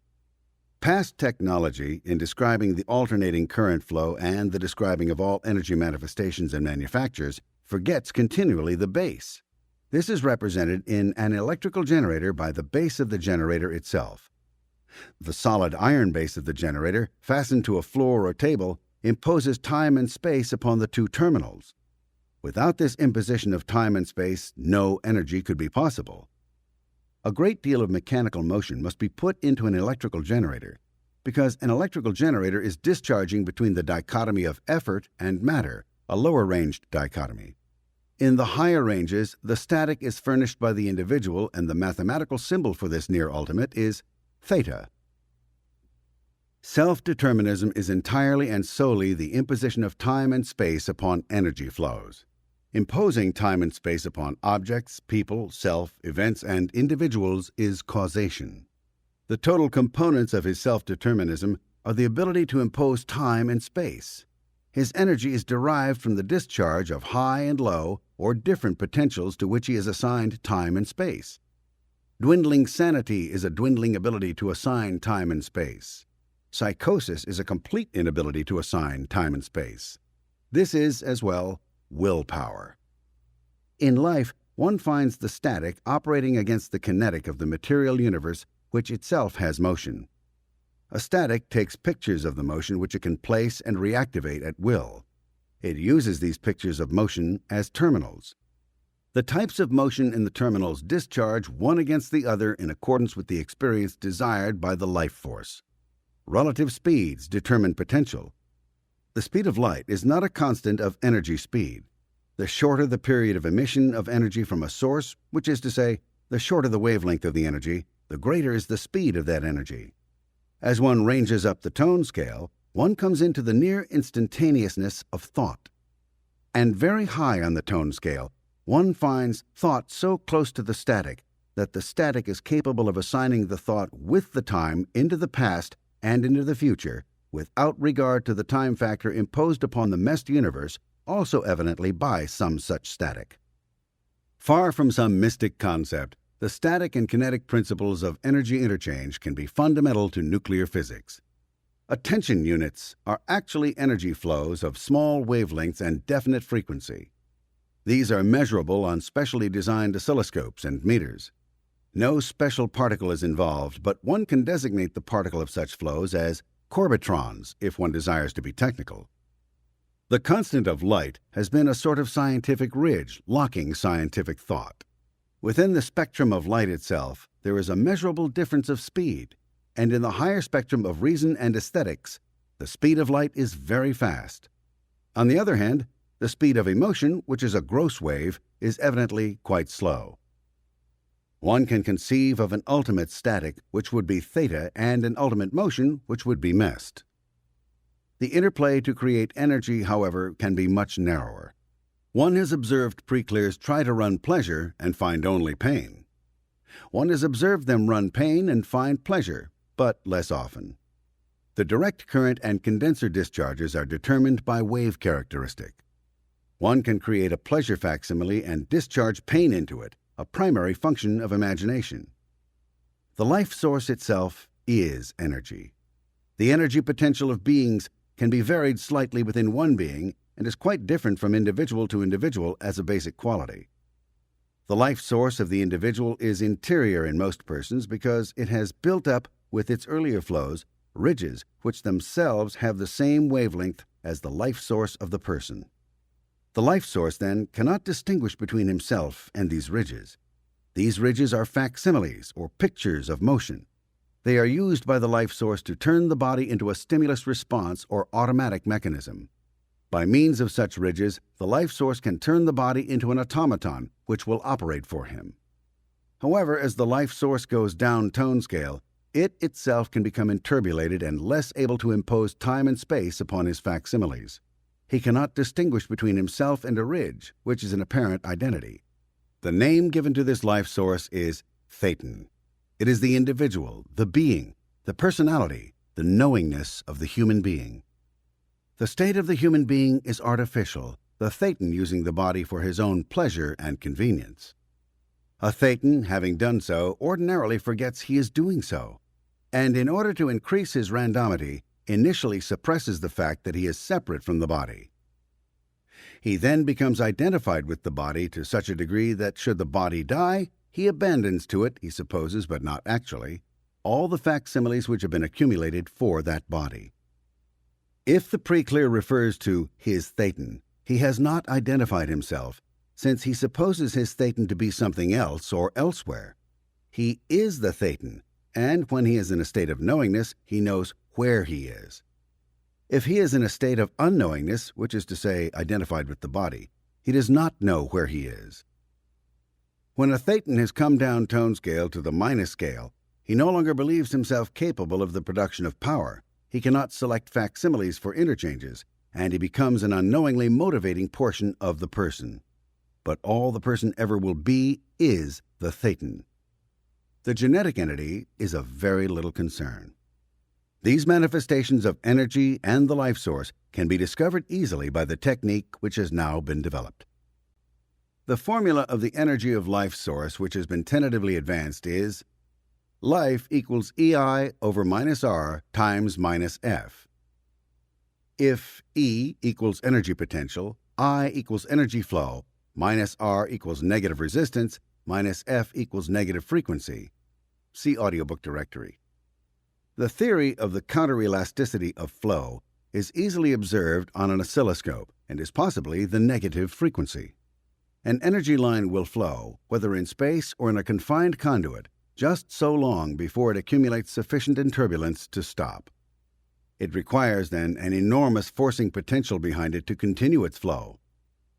Past technology, in describing the alternating current flow and the describing of all energy manifestations and manufactures, forgets continually the base. This is represented in an electrical generator by the base of the generator itself. The solid iron base of the generator, fastened to a floor or table, imposes time and space upon the two terminals. Without this imposition of time and space, no energy could be possible. A great deal of mechanical motion must be put into an electrical generator, because an electrical generator is discharging between the dichotomy of effort and matter, a lower-ranged dichotomy. In the higher ranges, the static is furnished by the individual, and the mathematical symbol for this near ultimate is theta. Self-determinism is entirely and solely the imposition of time and space upon energy flows. Imposing time and space upon objects, people, self, events, and individuals is causation. The total components of his self-determinism are the ability to impose time and space. His energy is derived from the discharge of high and low or different potentials to which he has assigned time and space. Dwindling sanity is a dwindling ability to assign time and space. Psychosis is a complete inability to assign time and space. This is, as well, willpower. In life, one finds the static operating against the kinetic of the material universe, which itself has motion. A static takes pictures of the motion which it can place and reactivate at will. It uses these pictures of motion as terminals. The types of motion in the terminals discharge one against the other in accordance with the experience desired by the life force. Relative speeds determine potential. The speed of light is not a constant of energy speed. The shorter the period of emission of energy from a source, which is to say, the shorter the wavelength of the energy, the greater is the speed of that energy. As one ranges up the tone scale, one comes into the near instantaneousness of thought. And very high on the tone scale, one finds thought so close to the static that the static is capable of assigning the thought with the time into the past and into the future, without regard to the time factor imposed upon the messed universe, also evidently by some such static. Far from some mystic concept, the static and kinetic principles of energy interchange can be fundamental to nuclear physics. Attention units are actually energy flows of small wavelengths and definite frequency. These are measurable on specially designed oscilloscopes and meters. No special particle is involved, but one can designate the particle of such flows as corbitrons if one desires to be technical. The constant of light has been a sort of scientific ridge locking scientific thought. Within the spectrum of light itself, there is a measurable difference of speed, and in the higher spectrum of reason and aesthetics, the speed of light is very fast. On the other hand, the speed of emotion, which is a gross wave, is evidently quite slow. One can conceive of an ultimate static, which would be theta, and an ultimate motion, which would be messed. The interplay to create energy, however, can be much narrower. One has observed preclears try to run pleasure and find only pain. One has observed them run pain and find pleasure, but less often. The direct current and condenser discharges are determined by wave characteristic. One can create a pleasure facsimile and discharge pain into it, a primary function of imagination. The life source itself is energy. The energy potential of beings can be varied slightly within one being and is quite different from individual to individual as a basic quality. The life source of the individual is interior in most persons because it has built up, with its earlier flows, ridges which themselves have the same wavelength as the life source of the person. The life source, then, cannot distinguish between himself and these ridges. These ridges are facsimiles, or pictures of motion. They are used by the life source to turn the body into a stimulus response or automatic mechanism. By means of such ridges, the life source can turn the body into an automaton which will operate for him. However, as the life source goes down tone scale, it itself can become inturbulated and less able to impose time and space upon his facsimiles. He cannot distinguish between himself and a ridge, which is an apparent identity. The name given to this life source is Thetan. It is the individual, the being, the personality, the knowingness of the human being. The state of the human being is artificial, the Thetan using the body for his own pleasure and convenience. A Thetan, having done so, ordinarily forgets he is doing so, and in order to increase his randomity, initially suppresses the fact that he is separate from the body. He then becomes identified with the body to such a degree that should the body die, he abandons to it, he supposes but not actually, all the facsimiles which have been accumulated for that body. If the preclear refers to his Thetan, he has not identified himself, since he supposes his Thetan to be something else or elsewhere. He is the Thetan, and when he is in a state of knowingness, he knows where he is. If he is in a state of unknowingness, which is to say identified with the body, he does not know where he is. When a Thetan has come down tone scale to the minus scale, he no longer believes himself capable of the production of power. He cannot select facsimiles for interchanges, and he becomes an unknowingly motivating portion of the person. But all the person ever will be is the Thetan. The genetic entity is of very little concern. These manifestations of energy and the life source can be discovered easily by the technique which has now been developed. The formula of the energy of life source which has been tentatively advanced is life equals EI over minus R times minus F. If E equals energy potential, I equals energy flow, minus R equals negative resistance, minus F equals negative frequency. See audiobook directory. The theory of the counterelasticity of flow is easily observed on an oscilloscope and is possibly the negative frequency. An energy line will flow, whether in space or in a confined conduit, just so long before it accumulates sufficient in turbulence to stop. It requires, then, an enormous forcing potential behind it to continue its flow.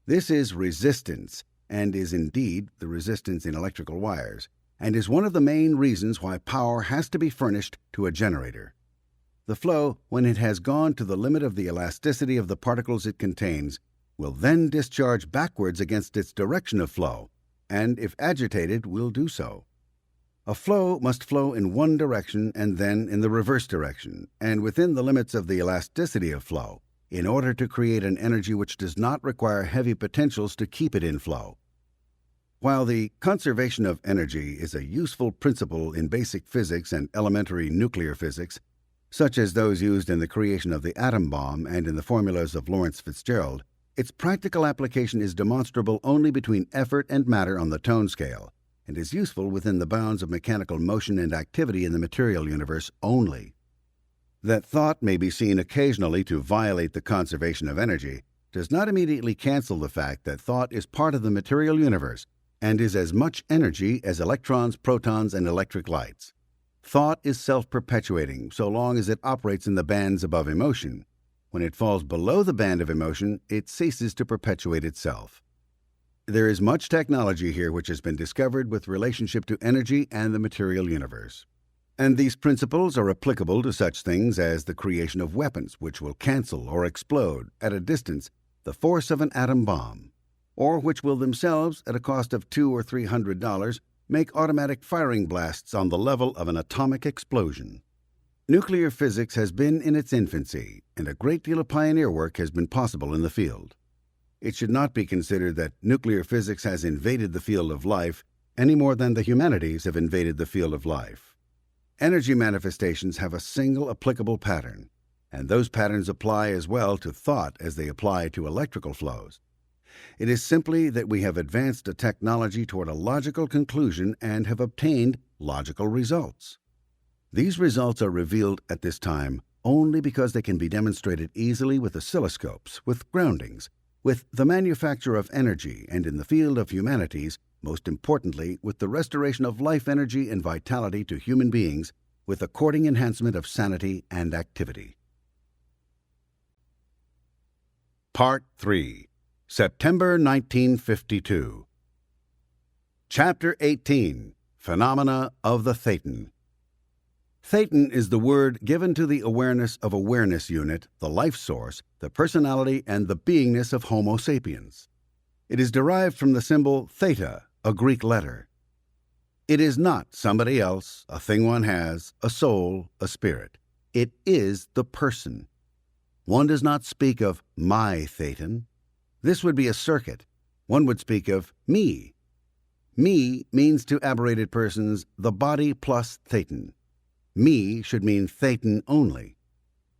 This is resistance, and is indeed the resistance in electrical wires, and is one of the main reasons why power has to be furnished to a generator. The flow, when it has gone to the limit of the elasticity of the particles it contains, will then discharge backwards against its direction of flow, and if agitated, will do so. A flow must flow in one direction and then in the reverse direction, and within the limits of the elasticity of flow, in order to create an energy which does not require heavy potentials to keep it in flow. While the conservation of energy is a useful principle in basic physics and elementary nuclear physics, such as those used in the creation of the atom bomb and in the formulas of Lawrence Fitzgerald, its practical application is demonstrable only between effort and matter on the tone scale, and is useful within the bounds of mechanical motion and activity in the material universe only. That thought may be seen occasionally to violate the conservation of energy does not immediately cancel the fact that thought is part of the material universe and is as much energy as electrons, protons, and electric lights. Thought is self-perpetuating so long as it operates in the bands above emotion. When it falls below the band of emotion, it ceases to perpetuate itself. There is much technology here which has been discovered with relationship to energy and the material universe. And these principles are applicable to such things as the creation of weapons which will cancel or explode, at a distance, the force of an atom bomb, or which will themselves, at a cost of $200 or $300, make automatic firing blasts on the level of an atomic explosion. Nuclear physics has been in its infancy, and a great deal of pioneer work has been possible in the field. It should not be considered that nuclear physics has invaded the field of life any more than the humanities have invaded the field of life. Energy manifestations have a single applicable pattern, and those patterns apply as well to thought as they apply to electrical flows. It is simply that we have advanced a technology toward a logical conclusion and have obtained logical results. These results are revealed at this time only because they can be demonstrated easily with oscilloscopes, with groundings, with the manufacture of energy and in the field of humanities, most importantly with the restoration of life energy and vitality to human beings, with according enhancement of sanity and activity. Part 3. September 1952. Chapter 18. Phenomena of the Thetan. Thetan is the word given to the awareness of awareness unit, the life source, the personality, and the beingness of Homo sapiens. It is derived from the symbol theta, a Greek letter. It is not somebody else, a thing one has, a soul, a spirit. It is the person. One does not speak of my Thetan. This would be a circuit. One would speak of me. Me means to aberrated persons the body plus Thetan. Me should mean Thetan only.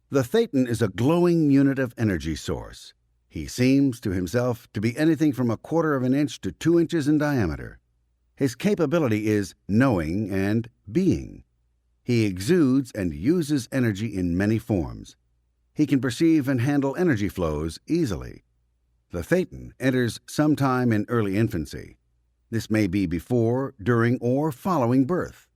The Thetan is a glowing unit of energy source. He seems to himself to be anything from 1/4 of an inch to 2 inches in diameter. His capability is knowing and being. He exudes and uses energy in many forms. He can perceive and handle energy flows easily. The Thetan enters sometime in early infancy. This may be before, during, or following birth.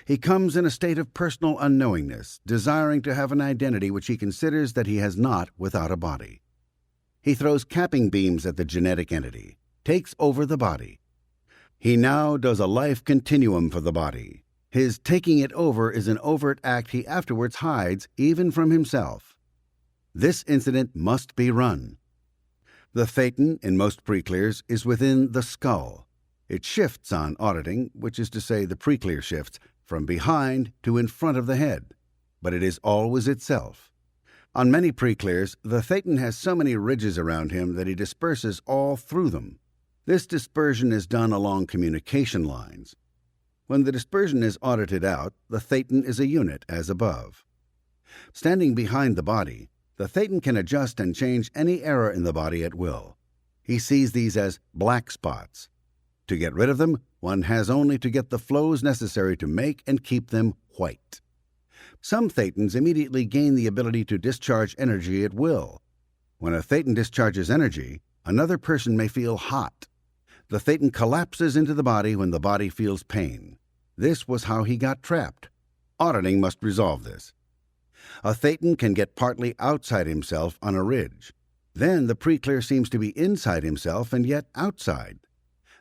He comes in a state of personal unknowingness, desiring to have an identity which he considers that he has not without a body. He throws capping beams at the genetic entity, takes over the body. He now does a life continuum for the body. His taking it over is an overt act he afterwards hides even from himself. This incident must be run. The Thetan, in most preclears, is within the skull. It shifts on auditing, which is to say the preclear shifts, from behind to in front of the head, but it is always itself. On many preclears, the Thetan has so many ridges around him that he disperses all through them. This dispersion is done along communication lines. When the dispersion is audited out, the Thetan is a unit as above. Standing behind the body, the Thetan can adjust and change any error in the body at will. He sees these as black spots. To get rid of them, one has only to get the flows necessary to make and keep them white. Some Thetans immediately gain the ability to discharge energy at will. When a Thetan discharges energy, another person may feel hot. The Thetan collapses into the body when the body feels pain. This was how he got trapped. Auditing must resolve this. A Thetan can get partly outside himself on a ridge. Then the preclear seems to be inside himself and yet outside.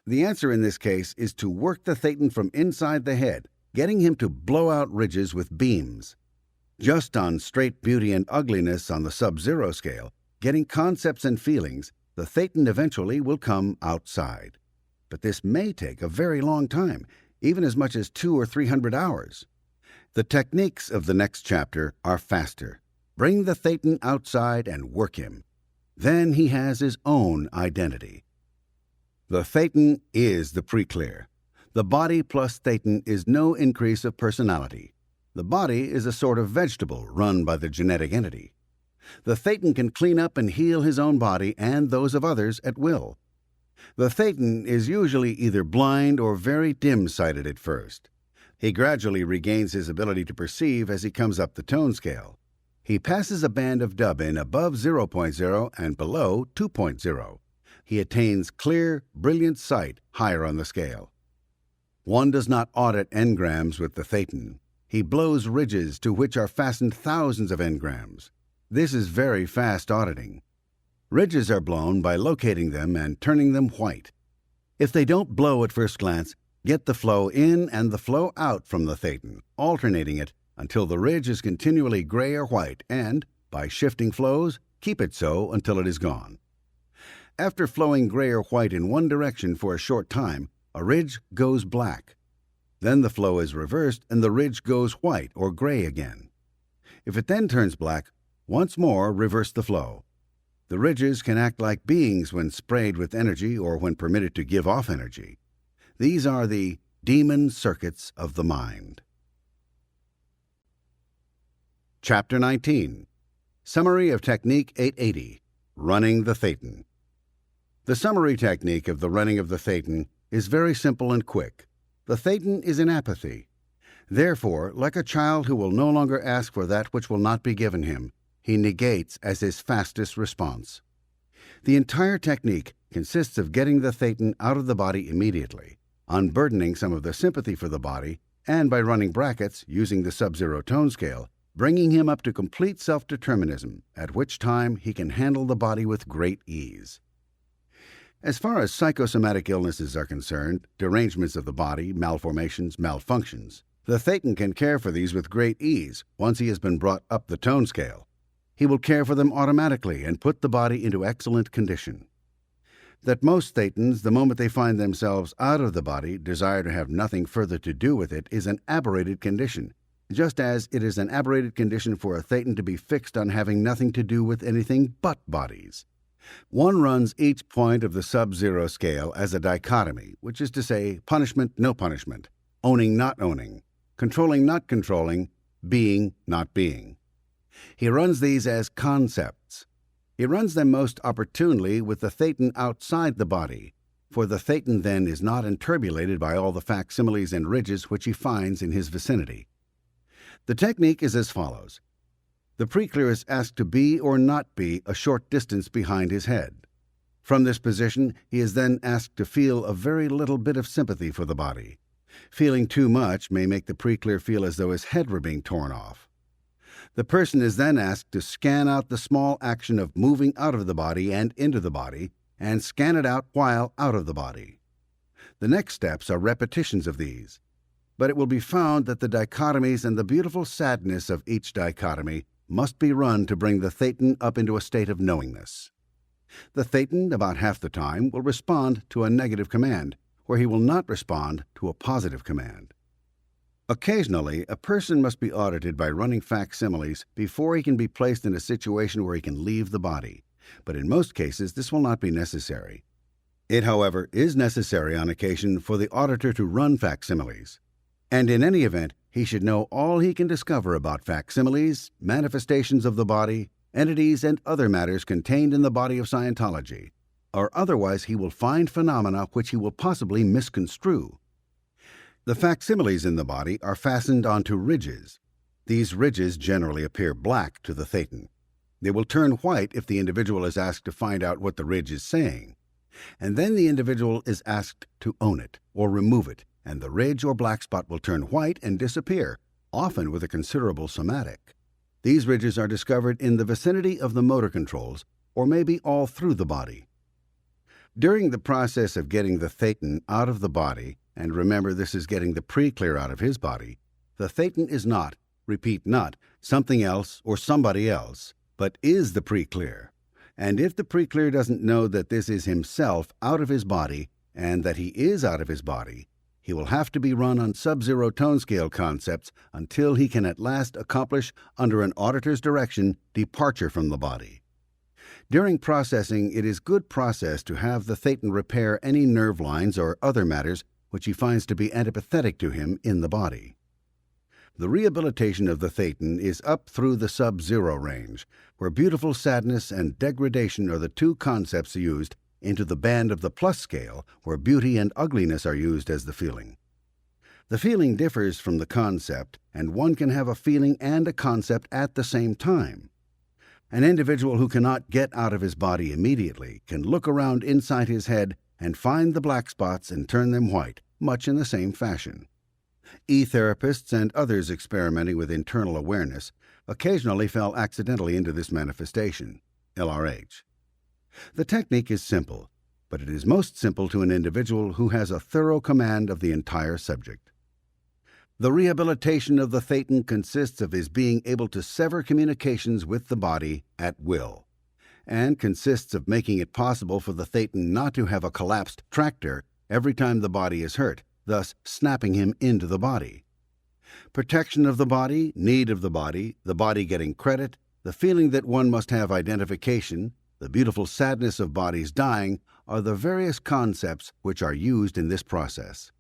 The answer in this case is to work the Thetan from inside the head, getting him to blow out ridges with beams. Just on straight beauty and ugliness on the sub-zero scale, getting concepts and feelings, the Thetan eventually will come outside. But this may take a very long time, even as much as 200 or 300 hours. The techniques of the next chapter are faster. Bring the Thetan outside and work him. Then he has his own identity. The Thetan is the preclear. The body plus Thetan is no increase of personality. The body is a sort of vegetable run by the genetic entity. The Thetan can clean up and heal his own body and those of others at will. The Thetan is usually either blind or very dim-sighted at first. He gradually regains his ability to perceive as he comes up the tone scale. He passes a band of dubbin above 0.0 and below 2.0. He attains clear, brilliant sight higher on the scale. One does not audit engrams with the Thetan. He blows ridges to which are fastened thousands of engrams. This is very fast auditing. Ridges are blown by locating them and turning them white. If they don't blow at first glance, get the flow in and the flow out from the Thetan, alternating it until the ridge is continually gray or white, and, by shifting flows, keep it so until it is gone. After flowing gray or white in one direction for a short time, a ridge goes black. Then the flow is reversed and the ridge goes white or gray again. If it then turns black, once more reverse the flow. The ridges can act like beings when sprayed with energy or when permitted to give off energy. These are the demon circuits of the mind. Chapter 19. Summary of Technique 880, Running the Thetan. The summary technique of the running of the Thetan is very simple and quick. The Thetan is in apathy. Therefore, like a child who will no longer ask for that which will not be given him, he negates as his fastest response. The entire technique consists of getting the thetan out of the body immediately, unburdening some of the sympathy for the body, and by running brackets using the sub-zero tone scale, bringing him up to complete self-determinism, at which time he can handle the body with great ease. As far as psychosomatic illnesses are concerned, derangements of the body, malformations, malfunctions, the thetan can care for these with great ease once he has been brought up the tone scale. He will care for them automatically and put the body into excellent condition. That most thetans, the moment they find themselves out of the body, desire to have nothing further to do with it is an aberrated condition, just as it is an aberrated condition for a thetan to be fixed on having nothing to do with anything but bodies. One runs each point of the sub-zero scale as a dichotomy, which is to say punishment, no punishment, owning, not owning, controlling, not controlling, being, not being. He runs these as concepts. He runs them most opportunely with the thetan outside the body, for the thetan then is not enturbulated by all the facsimiles and ridges which he finds in his vicinity. The technique is as follows. The preclear is asked to be or not be a short distance behind his head. From this position, he is then asked to feel a very little bit of sympathy for the body. Feeling too much may make the preclear feel as though his head were being torn off. The person is then asked to scan out the small action of moving out of the body and into the body, and scan it out while out of the body. The next steps are repetitions of these, but it will be found that the dichotomies and the beautiful sadness of each dichotomy must be run to bring the thetan up into a state of knowingness. The thetan, about half the time, will respond to a negative command, where he will not respond to a positive command. Occasionally, a person must be audited by running facsimiles before he can be placed in a situation where he can leave the body, but in most cases this will not be necessary. It, however, is necessary on occasion for the auditor to run facsimiles, and in any event, he should know all he can discover about facsimiles, manifestations of the body, entities, and other matters contained in the body of Scientology, or otherwise he will find phenomena which he will possibly misconstrue. The facsimiles in the body are fastened onto ridges. These ridges generally appear black to the thetan. They will turn white if the individual is asked to find out what the ridge is saying, and then the individual is asked to own it or remove it, and the ridge or black spot will turn white and disappear, often with a considerable somatic. These ridges are discovered in the vicinity of the motor controls, or maybe all through the body. During the process of getting the thetan out of the body, and remember this is getting the preclear out of his body, the thetan is not, repeat not, something else or somebody else, but is the preclear. And if the preclear doesn't know that this is himself out of his body, and that he is out of his body, he will have to be run on sub-zero tone scale concepts until he can at last accomplish, under an auditor's direction, departure from the body. During processing, it is good process to have the thetan repair any nerve lines or other matters which he finds to be antipathetic to him in the body. The rehabilitation of the thetan is up through the sub-zero range, where beautiful sadness and degradation are the two concepts used, into the band of the plus scale, where beauty and ugliness are used as the feeling. The feeling differs from the concept, and one can have a feeling and a concept at the same time. An individual who cannot get out of his body immediately can look around inside his head and find the black spots and turn them white, much in the same fashion. E-therapists and others experimenting with internal awareness occasionally fell accidentally into this manifestation, LRH. The technique is simple, but it is most simple to an individual who has a thorough command of the entire subject. The rehabilitation of the thetan consists of his being able to sever communications with the body at will, and consists of making it possible for the thetan not to have a collapsed tractor every time the body is hurt, thus snapping him into the body. Protection of the body, need of the body getting credit, the feeling that one must have identification, the beautiful sadness of bodies dying are the various concepts which are used in this process.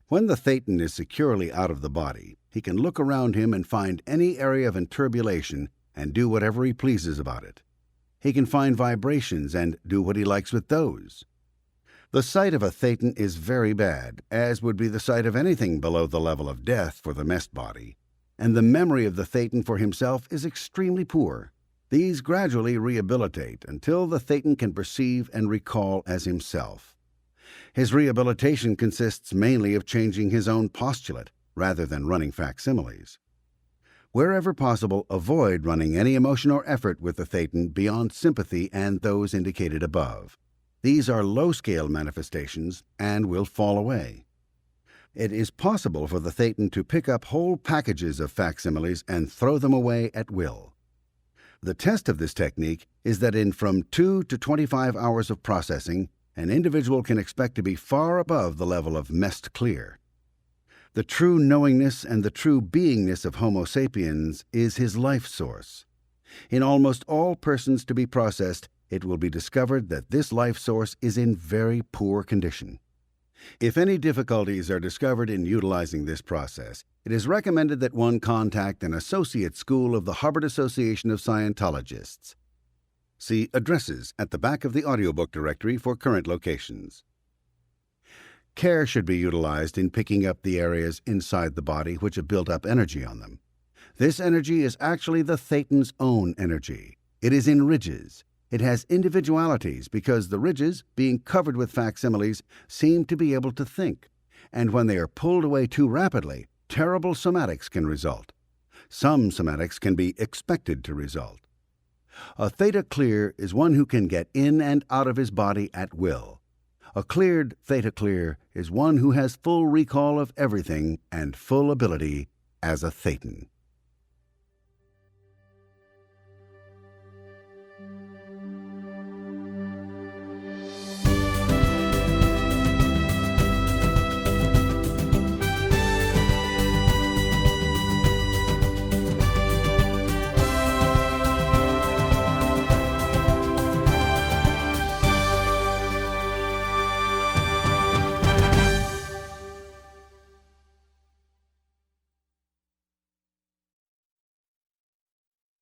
When the thetan is securely out of the body, he can look around him and find any area of interbulation and do whatever he pleases about it. He can find vibrations and do what he likes with those. The sight of a thetan is very bad, as would be the sight of anything below the level of death for the messed body, and the memory of the thetan for himself is extremely poor. These gradually rehabilitate until the thetan can perceive and recall as himself. His rehabilitation consists mainly of changing his own postulate rather than running facsimiles. Wherever possible, avoid running any emotion or effort with the thetan beyond sympathy and those indicated above. These are low-scale manifestations and will fall away. It is possible for the thetan to pick up whole packages of facsimiles and throw them away at will. The test of this technique is that in from 2 to 25 hours of processing, an individual can expect to be far above the level of messed clear. The true knowingness and the true beingness of Homo sapiens is his life source. In almost all persons to be processed, it will be discovered that this life source is in very poor condition. If any difficulties are discovered in utilizing this process, it is recommended that one contact an associate school of the Harvard Association of Scientologists. See addresses at the back of the audiobook directory for current locations. Care should be utilized in picking up the areas inside the body which have built up energy on them. This energy is actually the thetan's own energy. It is in ridges. It has individualities because the ridges, being covered with facsimiles, seem to be able to think, and when they are pulled away too rapidly, terrible somatics can result. Some somatics can be expected to result. A theta clear is one who can get in and out of his body at will. A cleared theta clear is one who has full recall of everything and full ability as a thetan.